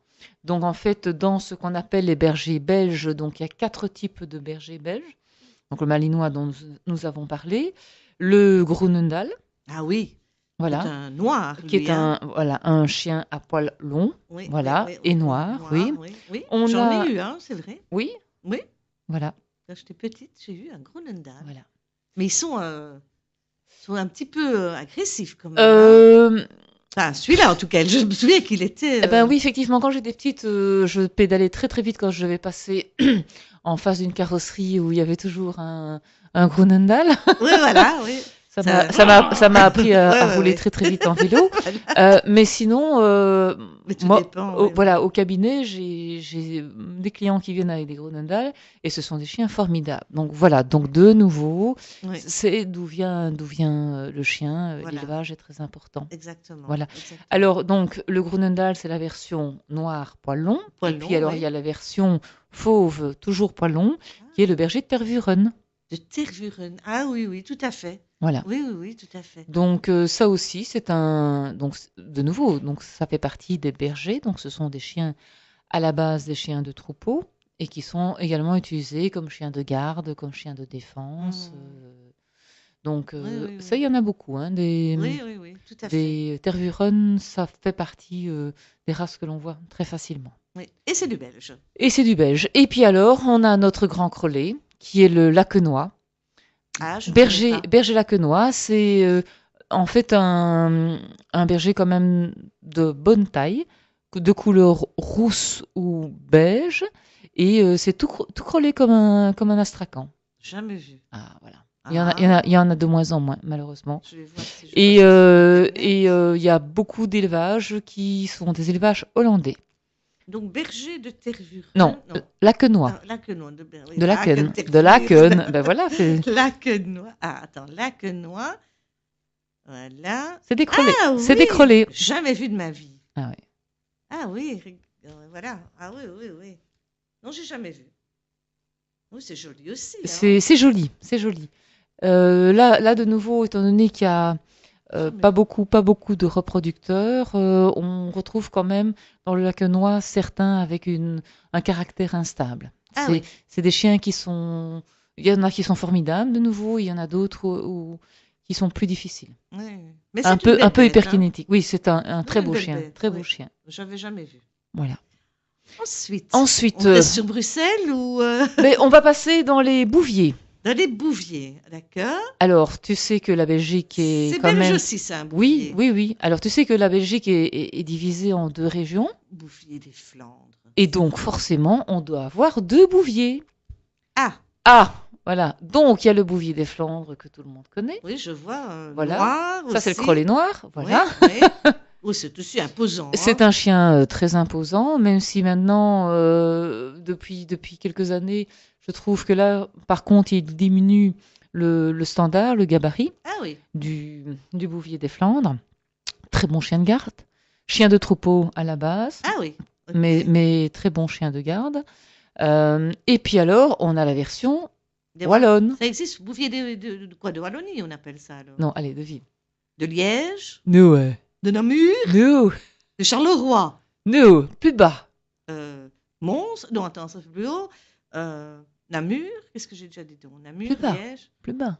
Donc en fait, dans ce qu'on appelle les bergers belges, donc il y a 4 types de bergers belges. Donc le malinois dont nous avons parlé, le Groenendael, Ah oui. Voilà. C'est un noir, Qui lui, est un chien à poils longs, Oui, voilà, oui, oui, et oui, noir, oui. oui. On J'en a- ai eu, c'est vrai. Oui, Oui, voilà, quand j'étais petite, j'ai eu un Groenendahl. voilà. Mais ils sont un petit peu agressifs quand même. Hein. Euh, Enfin, celui-là, en tout cas, je me souviens qu'il était. Eh ben oui, effectivement, quand j'étais petite, je pédalais très très vite quand je devais passer en face d'une carrosserie où il y avait toujours un Groenendahl. Oui, voilà, oui. Ça m'a appris à Ouais, ouais, rouler ouais. très très vite en vélo. Mais sinon, Mais tout moi, dépend, oui, voilà, au cabinet, j'ai des clients qui viennent avec des Groenendahl et ce sont des chiens formidables. Donc voilà, donc de nouveau, oui. c'est d'où vient le chien. Voilà. L'élevage est très important. Exactement. Voilà. exactement. Alors, donc, le Groenendahl, c'est la version noir, poil long. Poil Et puis, long, alors, oui. il y a la version fauve, toujours poil long, qui est le berger de Tervuren. De Tervuren. Ah oui, oui, tout à fait. Voilà. Oui, oui, oui, tout à fait. Donc, ça aussi, c'est un. Donc, de nouveau, donc, ça fait partie des bergers. Donc, ce sont des chiens, à la base, des chiens de troupeau et qui sont également utilisés comme chiens de garde, comme chiens de défense. Donc, Oui, oui, oui. ça, il y en a beaucoup. Hein, Oui, oui, oui, tout à fait. des Tervuren, ça fait partie des races que l'on voit très facilement. Oui. Et c'est du belge. Et c'est du belge. Et puis alors, on a notre grand crelet, qui est le Lacquenois. Ah, je connais pas. Berger Lacquenois, c'est en fait un berger quand même de bonne taille, de couleur rousse ou beige, et c'est tout crôlé comme un astrakhan. Jamais vu. Ah, voilà. Ah. Il y en a de moins en moins, malheureusement. Je vais voir si je Et vois sur Internet. il y a beaucoup d'élevages qui sont des élevages hollandais. Donc, berger de Tervuren. Non, Lacquenois. Ah, Lacquenois. Oui, De Laken. Tervuren. De Laken. Ben voilà, Lacquenois. Ah, attends, Lacquenois. Voilà. c'est des crôlés. Ah C'est oui, des crôlés. Jamais vu de ma vie. Ah ouais. Ah oui, voilà. Ah oui, oui, oui. Non, j'ai jamais vu. Oui, c'est joli aussi. Hein. C'est joli, c'est joli. Là, de nouveau, étant donné qu'il y a pas beaucoup de reproducteurs, on retrouve quand même dans le Lacquenois certains avec un caractère instable. Ah oui. C'est des chiens qui sont... Il y en a qui sont formidables, de nouveau, il y en a d'autres qui sont plus difficiles. Oui, oui. Mais Un c'est une belle peu bête, hein. hyperkinétique. Oui, c'est un très Une beau belle chien. bête, Très oui. beau chien. J'avais jamais vu. Voilà. Ensuite, Ensuite, on reste sur Bruxelles ou mais on va passer dans les bouviers. dans les Bouviers, d'accord? Alors, tu sais que la Belgique est C'est quand belge même... aussi, ça, un Oui, Bouvier. oui, oui. Alors, tu sais que la Belgique est divisée en 2 régions. Bouvier des Flandres. Et donc, forcément, on doit avoir 2 bouviers. Ah, Ah, voilà. Donc, il y a le bouvier des Flandres que tout le monde connaît. oui, je vois un Voilà. noir Ça, c'est le aussi. crôlé noir. Voilà. Oui, oui. Oh, c'est aussi imposant. C'est un chien très imposant, même si maintenant, depuis quelques années, je trouve que là, par contre, il diminue le standard, le gabarit Ah oui. du bouvier des Flandres. Très bon chien de garde. Chien de troupeau à la base, Ah oui. Ok. mais très bon chien de garde. Et puis alors, on a la version Des wallonne. Ça existe, Bouvier de quoi? De Wallonie, on appelle ça alors. Non, allez, devine. De Liège, No, ouais. de Namur, No, de Charleroi, no, plus bas. Mons, non, attends, ça fait plus haut. Namur, qu'est-ce que j'ai déjà dit? Donc, Namur, Plus bas. Liège. Plus bas.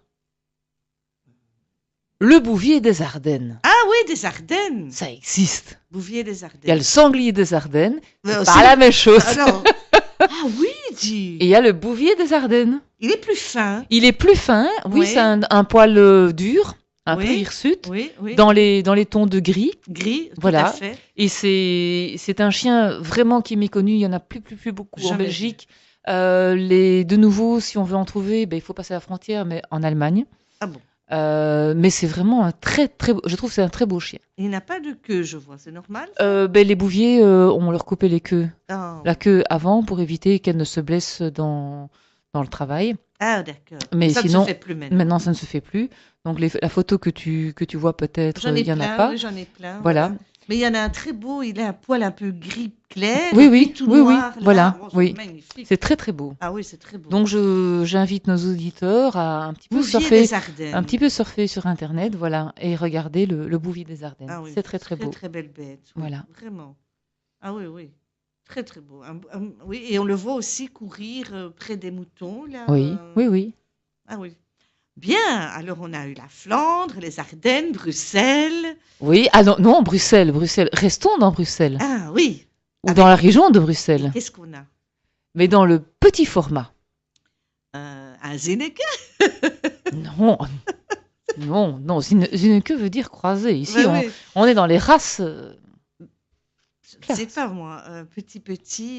Le bouvier des Ardennes. Ah oui, des Ardennes. Ça existe. Bouvier des Il y a Ardennes. le sanglier des Ardennes. Mais C'est aussi- pas la même chose. Ah non. Ah oui, dis. Et il y a le bouvier des Ardennes. Il est plus fin. Il est plus fin. Oui, Oui. c'est un poil dur, un Oui. peu hirsute, Oui, oui. dans les tons de gris. Gris, tout Voilà. à fait. Et c'est un chien vraiment qui est méconnu. Il y en a plus beaucoup en Jamais Belgique. De nouveau, si on veut en trouver, il faut passer la frontière, mais en Allemagne. Ah bon. Mais c'est vraiment un très je trouve que c'est un très beau chien. Il n'a pas de queue, je vois. C'est normal? Les bouviers, on leur coupait les queues. Ah, La queue avant pour éviter qu'elle ne se blesse dans le travail. Ah, d'accord. Mais ça sinon, ne se fait plus maintenant. Maintenant, ça ne se fait plus. Donc, la photo que tu vois peut-être, J'en ai il n'y en plein, a pas. oui, j'en ai plein. Voilà. Mais il y en a un très beau, il a un poil un peu gris clair. Oui, et oui, puis tout oui, oui, noir, là. voilà, Oh, oui. magnifique. C'est très beau. Ah oui, c'est très beau. Donc, j'invite nos auditeurs à un petit peu Bouvier des Ardennes. un petit peu surfer sur Internet, voilà, et regarder le bouvier des Ardennes. Ah oui, C'est très beau. Très belle bête. Oui, Voilà. Vraiment. Ah oui, oui. Très beau. Oui, et on le voit aussi courir près des moutons, là. Oui. Ah oui. Bien, alors on a eu la Flandre, les Ardennes, Bruxelles. Oui, ah non, non, Bruxelles. Restons dans Bruxelles. Ah oui, Ou dans la région de Bruxelles. qu'est-ce qu'on a? Mais dans le petit format. Un Zenneke. Non, non, Zinneke veut dire croisé. Ici, Ouais, on est dans les races. Je ne sais pas moi, petit,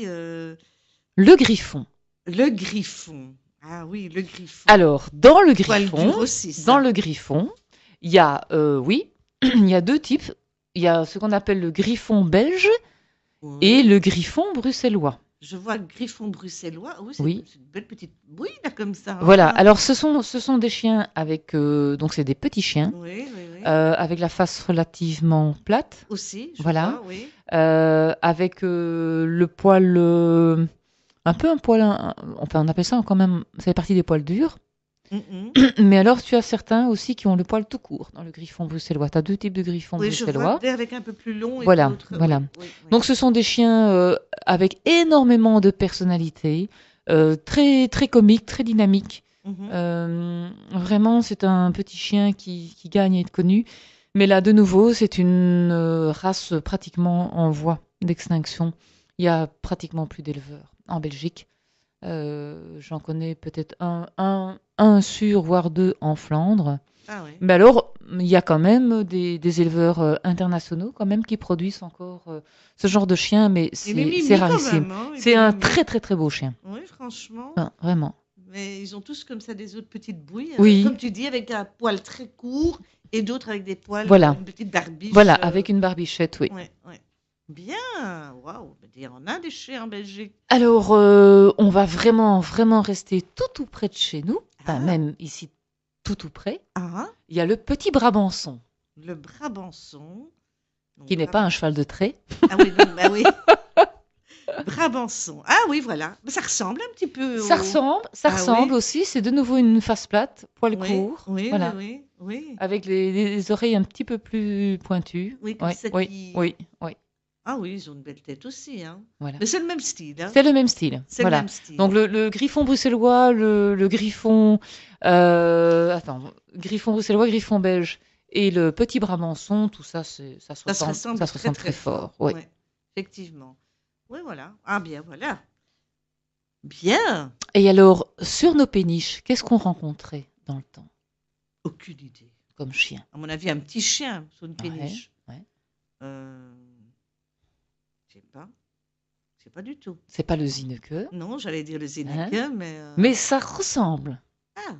Le griffon. le griffon. Ah oui, le griffon. Alors, dans le Poil griffon, dur aussi, ça. il y a, oui, il y a deux types. Il y a ce qu'on appelle le griffon belge Oui. et le griffon bruxellois. Je vois le griffon bruxellois. Oui, c'est Oui. c'est une belle petite bouille là comme ça. hein. Voilà. Alors, ce sont des chiens avec, donc c'est des petits chiens Oui, oui, oui. avec la face relativement plate, Aussi, je voilà. vois, oui. avec le poil, un peu un poil, enfin on appelle ça quand même, ça fait partie des poils durs. Mhm. Mais alors, tu as certains aussi qui ont le poil tout court dans le griffon bruxellois. Tu as deux types de griffons Oui, je bruxellois. vois des avec un peu plus long et Voilà, d'autres. voilà. Oui, oui, oui. Donc, ce sont des chiens avec énormément de personnalité, très, très comiques, très dynamiques. Mhm. Vraiment, c'est un petit chien qui gagne à être connu. Mais là, de nouveau, c'est une race pratiquement en voie d'extinction. Il y a pratiquement plus d'éleveurs en Belgique. J'en connais peut-être un sûr, voire deux en Flandre. Ah oui. Mais alors, il y a quand même des éleveurs internationaux quand même qui produisent encore ce genre de chien, mais Et Mimi, c'est quand rarissime. même, hein, et C'est puis un Mimi. très très très beau chien. Oui, franchement. Enfin, vraiment. Mais ils ont tous comme ça des autres petites bouilles. Oui. Comme tu dis, avec un poil très court et d'autres avec des poils, Voilà. une petite barbiche. Voilà, avec une barbichette, oui. Ouais, ouais. Bien. Waouh. Il y en a des chiens en Belgique. Alors, on va vraiment vraiment rester tout près de chez nous, enfin Ah. même ici tout près. Ah, Il y a le petit Brabançon, le Brabançon. Donc, qui n'est pas un cheval de trait. Ah oui, non, bah oui. Brabançon. Ah oui, voilà. Ça ressemble un petit peu. Ça au- ressemble Ah oui. aussi. C'est de nouveau une face plate, poil Oui, court, oui, voilà, oui, oui. avec les oreilles un petit peu plus pointues. Oui, comme Oui, ça oui, qui- oui. Ah oui, ils ont une belle tête aussi. Hein. Voilà. Mais c'est le même style. Hein. C'est le même style. C'est Voilà. le même style. Donc le griffon bruxellois, le griffon, griffon bruxellois, griffon belge et le petit Brabançon, tout ça, ça se ressemble très fort. Oui. Ouais, effectivement. Oui, voilà. Ah bien, voilà. Bien. Et alors, sur nos péniches, qu'est-ce qu'on rencontrait dans le temps Aucune idée. comme chien? À mon avis, un petit chien sur une Ouais, péniche. ouais. Je sais pas. Je sais pas du tout. C'est pas le Zinneke, Non, j'allais dire le Zinneke, mais... mais ça ressemble. Ah,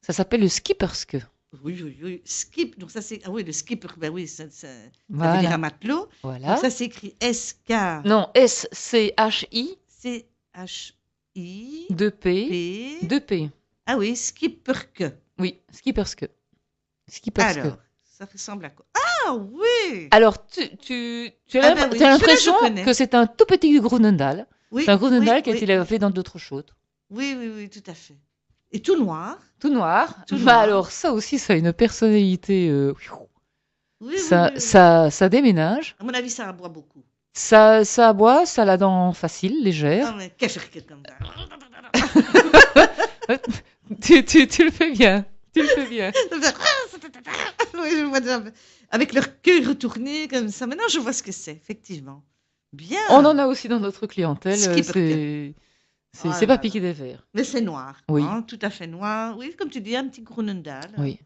Ça s'appelle le Skipperske. oui, oui, oui. Skip, donc ça c'est... Ah oui, le skipper, ben oui, ça veut dire Voilà. un matelot. Voilà. Donc ça s'écrit S-K-C-H-I, Non, S-C-H-I, 2P, 2P. Ah oui, skipperke. Oui, Skipperske. Skipperske. Alors, ça ressemble à quoi? Ah oui! Alors, tu as Ah ben oui, celui-là, l'impression je connais. que c'est un tout petit Groenendahl. Oui, C'est un Groenendahl oui, qui a oui. été élevé dans d'autres chaudes. Oui, oui, oui, tout à fait. Et tout noir. Tout noir. Tout Bah noir. alors, ça aussi, ça a une personnalité. Oui, Ça, oui, oui. ça déménage. À mon avis, ça aboie beaucoup. Ça aboie, ça a la dent facile, légère. Ah, mais qu'est-ce comme ça? Tu le fais bien. Tu le fais bien. Oui, je vois déjà. Avec leur queue retournée comme ça. Maintenant, je vois ce que c'est, effectivement. Bien. On en a aussi dans notre clientèle. Skipperke. C'est Oh c'est là pas piqué des verres. Mais c'est noir. Oui. Hein, tout à fait noir. Oui, comme tu dis, un petit Groenendahl. Oui.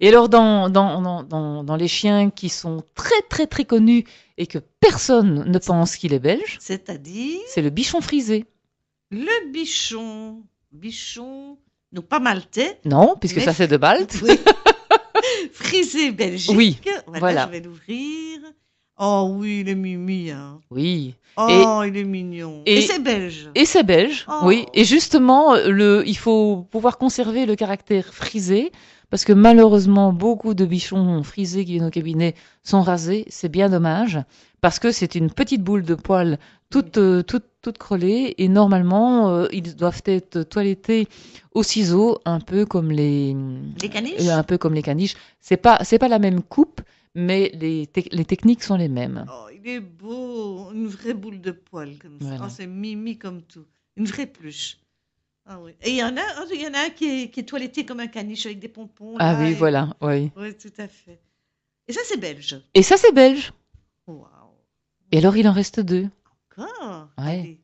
Et alors, dans les chiens qui sont très, très, très connus et que personne ne pense qu'il est belge, C'est-à-dire c'est le bichon frisé. le bichon. Bichon. Donc, pas maltais. Non, puisque Mais- ça c'est de Balt. Oui. Frisé Belgique. Oui, Voilà, voilà. je vais l'ouvrir. Oh oui, il est mimi. Hein. Oui. Oh, il est mignon. et- Et c'est belge. Et c'est belge, Oh. oui. Et justement, il faut pouvoir conserver le caractère frisé, parce que malheureusement, beaucoup de bichons frisés qui viennent au cabinet sont rasés. C'est bien dommage, parce que c'est une petite boule de poils toute crôlée, et normalement, ils doivent être toilettés au ciseau, un peu comme les caniches. un peu comme les caniches. C'est pas la même coupe, mais les techniques sont les mêmes. Oh, il est beau. Une vraie boule de poils comme ça. Voilà. Oh, c'est mimi comme tout. Une vraie pluche. Ah oui. Et il y en a un qui est toiletté comme un caniche avec des pompons. Ah là, oui, et- voilà, oui. Oui, tout à fait. Et ça, c'est belge. Et ça, c'est belge. Waouh. Et alors, il en reste 2. Encore. Ouais. Allez.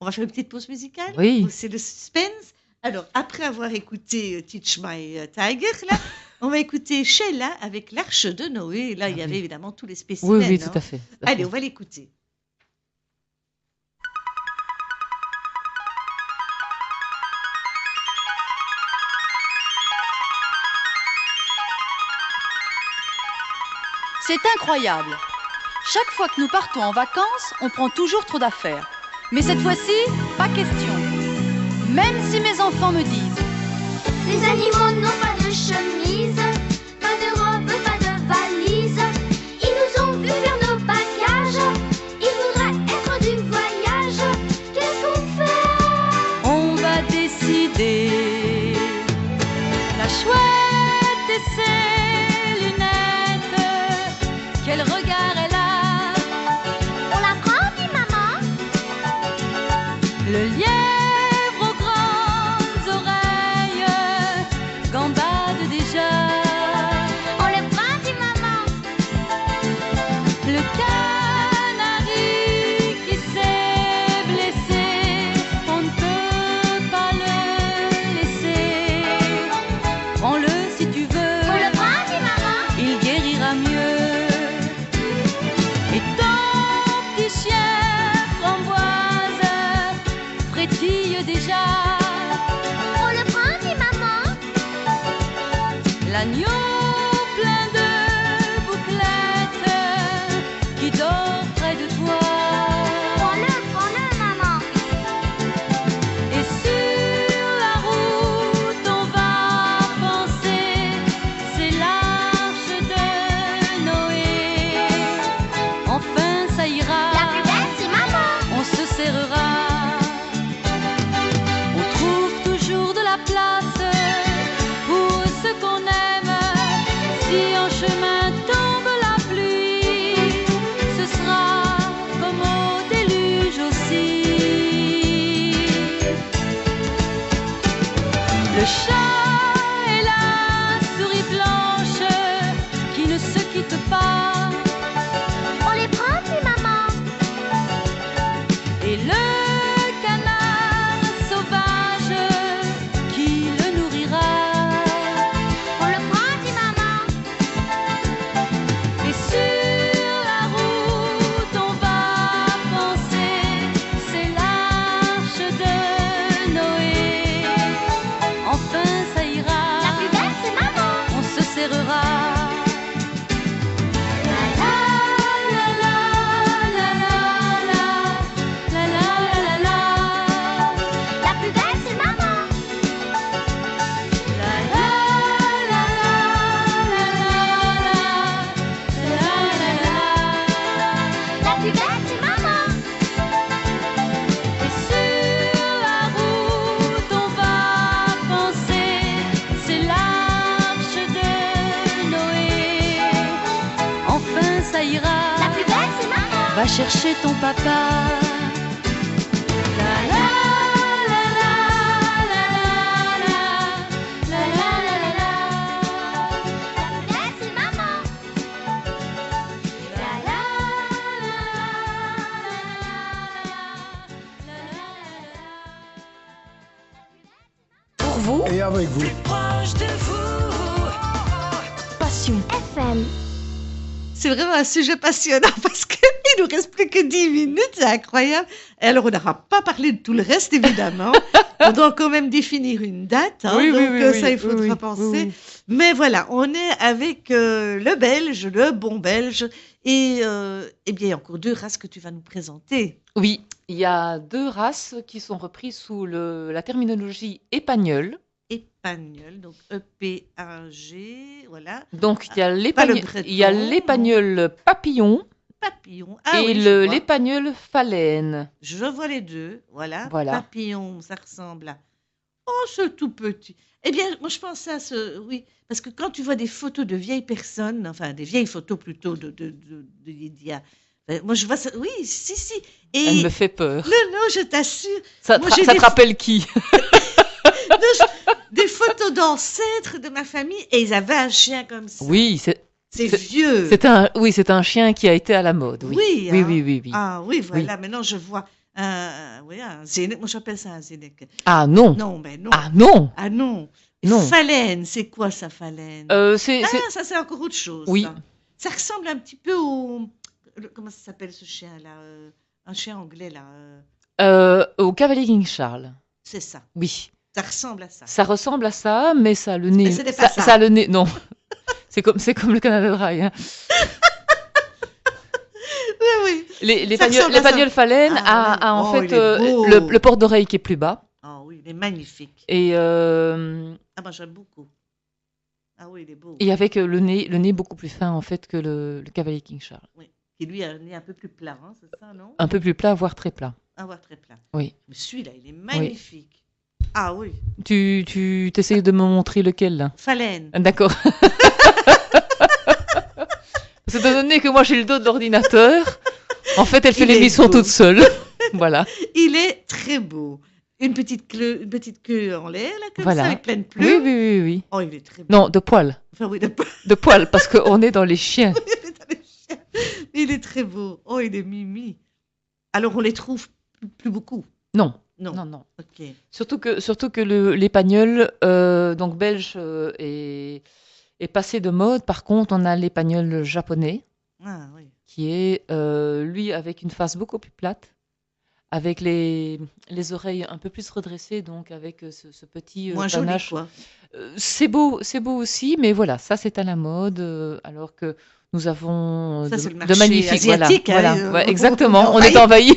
On va faire une petite pause musicale. Oui. C'est le suspense. Alors, après avoir écouté Teach My Tiger, là, on va écouter Sheila avec l'Arche de Noé. Et là, il y avait évidemment tous les spécimens. Oui, oui, hein. tout à fait. tout à Allez, fait. on va l'écouter. C'est incroyable. Chaque fois que nous partons en vacances, on prend toujours trop d'affaires. Mais cette fois-ci, pas question. Même si mes enfants me disent Les animaux n'ont pas de chemise, pas de robe, pas de valise. Ils nous ont vu faire nos bagages, ils voudraient être du voyage. Qu'est-ce qu'on fait? on va décider. La chouette et ses lunettes, quel regard elle a. On la prend, dit maman. Le lièvre aux grandes oreilles gambade déjà. On le prend, dit maman. Le canari qui s'est blessé, on ne peut pas le laisser. Prends-le si tu veux, On le prend, dit maman. il guérira mieux. Et ton petit chien framboise frétille déjà. On le prend, dit maman. L'agneau plein de bouclettes qui dort près de toi. Prends-le, maman. Et sur la route on va penser, c'est l'arche de Noé. Enfin ça ira, La plus belle, c'est maman. on se serrera. On trouve toujours de la place pour ce qu'on aime. Si en chemin tombe la pluie, ce sera comme au déluge aussi. Le chat et la souris blanche qui ne se quittent pas. On les prend, dit maman. Et le canard sauvage qui le nourrira. On le prend, dit maman. Et sur la route on va penser, c'est l'arche de Noé. Enfin ça ira, La plus belle, c'est maman. on se serrera. La la la la la la la la la la. La plus belle, c'est maman. La la la la la la la. La plus belle, c'est maman. Et sur la route on va penser, c'est l'arche de Noé. Enfin ça ira, La plus belle, c'est maman. va chercher ton papa. La la la la la la la la la la la. La plus belle, c'est maman. La la Pour vous Et avec vous. Proche de vous. Passion. FM. C'est vraiment un sujet passionnant parce qu'il nous reste plus que 10 minutes, c'est incroyable. Et alors, on n'aura pas parlé de tout le reste, évidemment. On doit quand même définir une date, hein, donc ça, il faudra penser. oui, oui. Mais voilà, on est avec le belge, le bon belge. Et eh bien, il y a encore 2 races que tu vas nous présenter. Oui, il y a 2 races qui sont reprises sous la terminologie épagnole. Épagnol, donc E-P-A-G, voilà. Donc, il y a Pas le l'épagnol, breton, il y a l'épagnol papillon Papillon. et je vois. l'épagnol phalène. Je vois les 2, voilà. Voilà. Papillon, ça ressemble à... Oh, c'est tout petit. Eh bien, moi, je pensais à ce... Oui, parce que quand tu vois des photos de vieilles personnes, enfin, des vieilles photos plutôt d'il y a... Moi, je vois ça... Oui, si. Et... Elle me fait peur. Non, je t'assure. Ça Moi, te j'ai ça te des- rappelle qui? des photos d'ancêtres de ma famille et ils avaient un chien comme ça. Oui, C'est vieux. c'est un chien qui a été à la mode. Oui, Oui, oui, hein. oui, oui, oui. Ah oui, voilà. Maintenant, je vois un zénèque. Moi, j'appelle ça un zénèque. Ah non. Non, mais non. Ah non. Ah non. Non. Phalène, c'est quoi ça, phalène? C'est Ça, c'est encore autre chose. Oui. Ça ressemble un petit peu au... Comment ça s'appelle ce chien-là? Un chien anglais, là. au Cavalier King Charles. C'est ça. Oui. Ça ressemble à ça. Ça ressemble à ça, mais ça a le nez. Mais ce n'est pas ça. Ça a le nez. Non. C'est comme le Canada Dry. Hein. Oui. Les Ça ressemble à ça. bagnoles Phalène Ah, a en oh, fait il est beau. le port d'oreille qui est plus bas. Ah oui, il est magnifique. Et Ah, j'aime beaucoup. Ah oui, il est beau. avec le nez beaucoup plus fin en fait que le Cavalier King Charles. Oui. Et lui a un nez un peu plus plat, hein, c'est ça, non? Un peu plus plat, voire très plat. Un voire très plat. Oui. Mais celui-là, il est magnifique. Ah oui. Tu t'essayes de me montrer lequel là? Phalène. D'accord. Parce étant donné que moi j'ai le dos de l'ordinateur, en fait elle fait Il est l'émission beau. toute seule. Voilà. Il est très beau. Une petite queue en l'air, là, comme Voilà. ça, avec plein de Oui, plumes. oui, oui, oui. Oh, il est très beau. Non, de poil. Enfin, oui, De poil, parce qu'on est dans les chiens. il est très beau. Oh, il est mimi. Alors, on les trouve plus beaucoup. Non. Non. Non, non. Ok. Surtout que l'épagnol, donc belge, est passé de mode. Par contre, on a l'épagnol japonais, Ah, oui. qui est, lui, avec une face beaucoup plus plate, avec les oreilles un peu plus redressées, donc avec ce petit Moins joli, panache. quoi. C'est beau aussi, mais voilà, ça c'est à la mode, alors que nous avons Ça, c'est le de marché magnifiques. asiatique, Voilà, hein, voilà. Ouais, on exactement, est on est envahi.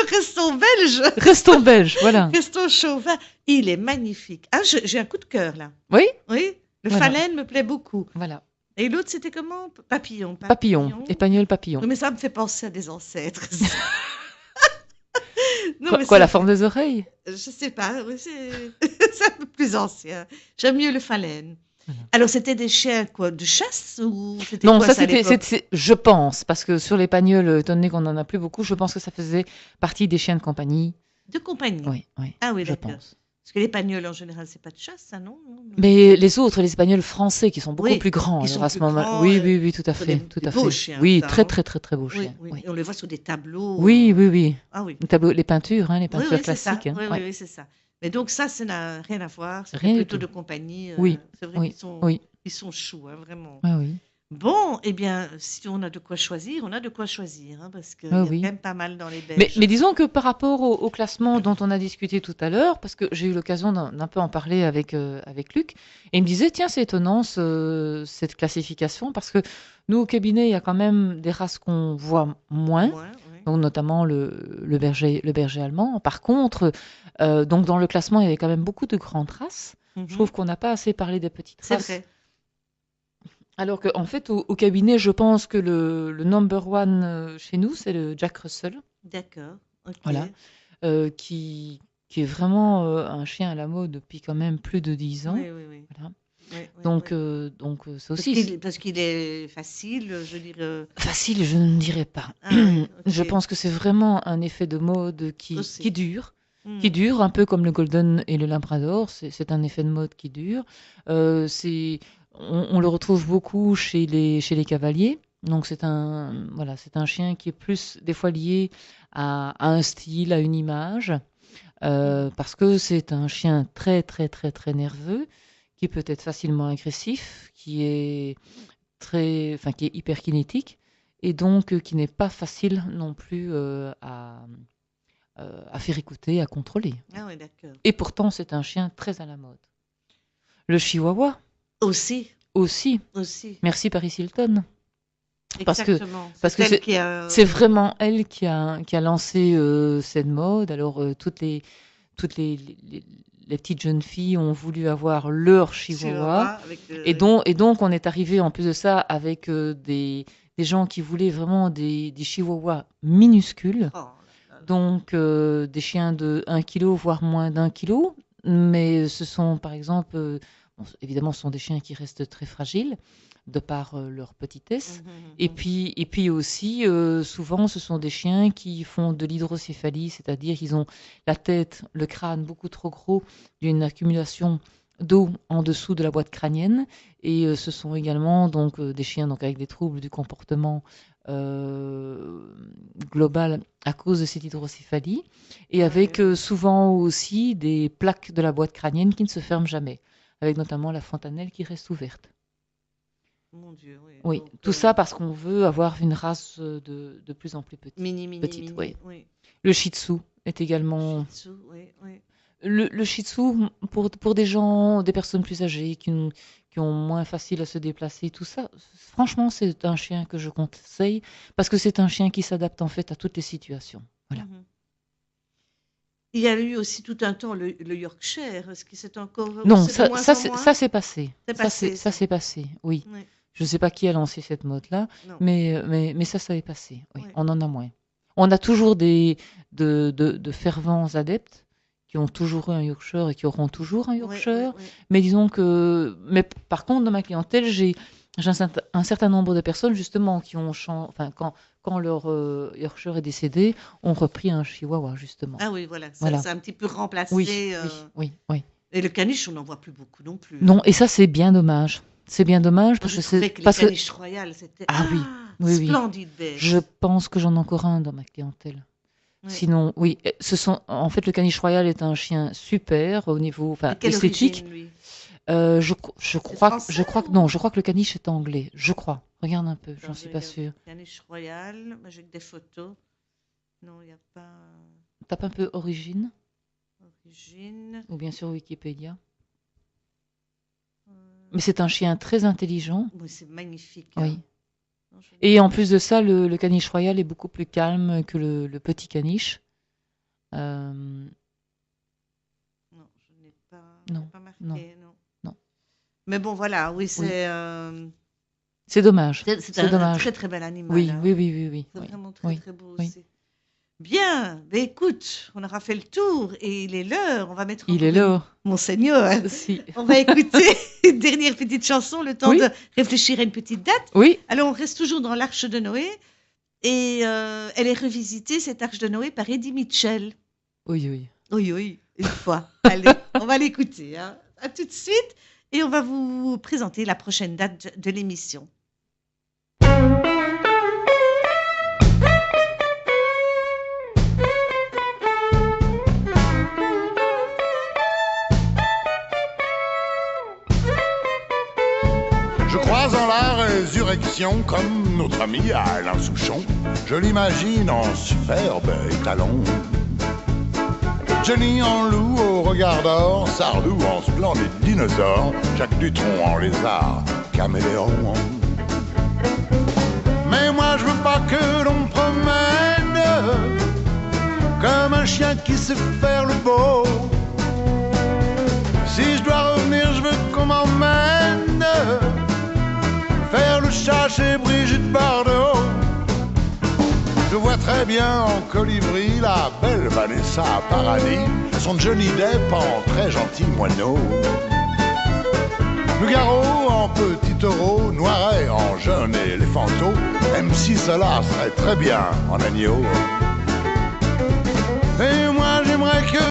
Restons belges. Restons belges, voilà. Restons chauvins. Il est magnifique. Ah, j'ai un coup de cœur, là. Oui, Oui, le Voilà. phalène me plaît beaucoup. voilà. Et l'autre, c'était comment? Papillon. Papillon, épagnol papillon. Oui, mais ça me fait penser à des ancêtres. Non, mais Quoi, ça la me forme des oreilles? Je sais pas, oui, c'est un peu plus ancien. J'aime mieux le phalène. Alors, c'était des chiens, quoi, de chasse ou c'était Non, quoi, ça à l'époque? je pense, parce que sur l'épagnol, étant donné qu'on n'en a plus beaucoup, je pense que ça faisait partie des chiens de compagnie. De compagnie. Oui, oui, Ah oui, je d'accord. pense. Parce que l'épagneul, en général, c'est pas de chasse, ça, non? Mais les autres, les espagnols français, qui sont beaucoup Oui, plus grands, qui alors, sont à ce plus moment. grands, Oui, oui, oui, tout à sont fait, des tout à beaux fait. chiens, Oui, ça, très, hein. très, très, très beaux Oui, chiens. oui. Oui, Et on les voit sur des tableaux. oui, oui, oui. Ah oui. Les tableaux, les peintures, Oui, peintures oui, c'est ça. classiques. hein. Oui, Ouais. oui, oui, c'est ça. Mais donc ça n'a rien à voir. C'est Rien du plutôt tout. de compagnie. Oui, C'est vrai oui, qu'ils sont, oui. ils sont choux, hein, vraiment. Ah oui. Bon, eh bien, si on a de quoi choisir, on a de quoi choisir, hein, parce qu'il y Ah a oui. quand même pas mal dans les Belges. Mais disons que par rapport au classement dont on a discuté tout à l'heure, parce que j'ai eu l'occasion d'un peu en parler avec Luc, et il me disait, tiens, c'est étonnant cette classification, parce que nous, au cabinet, il y a quand même des races qu'on voit moins, Ouais, oui. donc notamment le berger allemand. Par contre, donc dans le classement, il y avait quand même beaucoup de grandes races. Mhm. Je trouve qu'on n'a pas assez parlé des petites C'est races. vrai. Alors qu'en fait, au cabinet, je pense que le number one chez nous, c'est le Jack Russell. D'accord. Ok. Voilà. Qui est vraiment un chien à la mode depuis quand même plus de 10 ans. Oui, oui, oui. Voilà. Oui, oui, Donc, oui. ça aussi, Parce qu'il est facile, je dirais. facile, je ne dirais pas. Ah oui, ok. Je pense que c'est vraiment un effet de mode qui Aussi. dure. Hmm. Qui dure, un peu comme le Golden et le Labrador. C'est un effet de mode qui dure. On le retrouve beaucoup chez les cavaliers. Donc c'est un chien qui est plus des fois lié à un style, à une image, parce que c'est un chien très très très très nerveux, qui peut être facilement agressif, qui est hyper kinétique, et donc qui n'est pas facile non plus à faire écouter, à contrôler. Ah oui, d'accord. Et pourtant, c'est un chien très à la mode. Le chihuahua Aussi. aussi. Merci Paris Hilton. Parce que Exactement. c'est- elle qui a... C'est vraiment elle qui a lancé cette mode. Alors, toutes les petites jeunes filles ont voulu avoir leur chihuahua. avec, Et donc, on est arrivé en plus de ça avec des gens qui voulaient vraiment des chihuahuas minuscules. Oh, Donc, des chiens de 1 kilo, voire moins d'1 kilo. Mais ce sont, par exemple, Bon, évidemment, ce sont des chiens qui restent très fragiles de par leur petitesse. Et puis aussi, souvent, ce sont des chiens qui font de l'hydrocéphalie, c'est-à-dire qu'ils ont la tête, le crâne beaucoup trop gros d'une accumulation d'eau en dessous de la boîte crânienne. Et ce sont également donc, des chiens donc, avec des troubles du comportement global à cause de cette hydrocéphalie. Et avec souvent aussi des plaques de la boîte crânienne qui ne se ferment jamais, avec notamment la fontanelle qui reste ouverte. Mon Dieu, oui. Oui, Donc, tout ça parce qu'on veut avoir une race de plus en plus petite. Petite, oui. Le Shih Tzu est également... Shih Tzu, oui. Le Shih Tzu, pour des gens, des personnes plus âgées, qui ont moins facile à se déplacer, tout ça, franchement, c'est un chien que je conseille, parce que c'est un chien qui s'adapte en fait à toutes les situations. Voilà. Il y a eu aussi tout un temps le Yorkshire. Est-ce que c'est encore... Non, c'est de moins en moins ça c'est passé. C'est Ça s'est passé, oui. Oui. Je ne sais pas qui a lancé cette mode-là, Non. mais ça est passé. Oui. Oui. On en a moins. On a toujours de fervents adeptes qui ont toujours eu un Yorkshire et qui auront toujours un Yorkshire. Oui. Mais disons que... Mais par contre, dans ma clientèle, j'ai un certain nombre de personnes, justement, qui ont... quand leur Yorkshire est décédé, ont repris un Chihuahua, justement. Ah oui, voilà. Voilà. Ça a un petit peu remplacé... Oui. Et le caniche, on n'en voit plus beaucoup non plus. Non, et ça, c'est bien dommage. C'est bien dommage parce Je que trouvais que le caniche royal, c'était oui. splendide bête. Je pense que j'en ai encore un dans ma clientèle. Oui. Sinon, oui, en fait, le caniche royal est un chien super au niveau De quelle esthétique. origine, lui Je crois que non, je crois que le caniche est anglais. Je crois. Regarde un peu, j'en suis pas sûre. Caniche royal, moi j'ai que des photos. Non, il n'y a pas Tape un peu origine, origine. ou bien sur Wikipédia. Mais c'est un chien très intelligent. Oui, c'est magnifique. Oui. Non, je- Et en plus de ça, le caniche royal est beaucoup plus calme que le petit caniche. Non, je n'ai pas, Non, pas marqué. non. Mais bon, voilà, oui, c'est C'est dommage. c'est un dommage. très très bel animal. Oui, hein. oui. C'est vraiment très oui, très beau oui. aussi. Bien, ben écoute, on aura fait le tour et il est l'heure. On va mettre Il est encore là. Monseigneur. Si. On va écouter une dernière petite chanson, le temps Oui. de réfléchir à une petite date. Oui. Alors, on reste toujours dans l'Arche de Noé et elle est revisitée, cette Arche de Noé, par Eddie Mitchell. Oui. Oui, une fois. Allez, on va l'écouter. Hein. À tout de suite et on va vous présenter la prochaine date de l'émission. Je crois en la résurrection comme notre ami Alain Souchon. Je l'imagine en superbe étalon. Johnny en loup au regard d'or, Sardou en splendide dinosaure, Jacques Dutronc en lézard, caméléon. Mais moi je veux pas que l'on me promène comme un chien qui sait faire le beau. Si je dois revenir, je veux qu'on m'emmène faire le chat chez Brigitte Bardot. Je vois très bien en colibri la belle Vanessa Paradis, son Johnny Depp en très gentil moineau. Nougaro en petit taureau, Noiret en jeune éléphanteau, même si cela serait très bien en agneau. Et moi j'aimerais que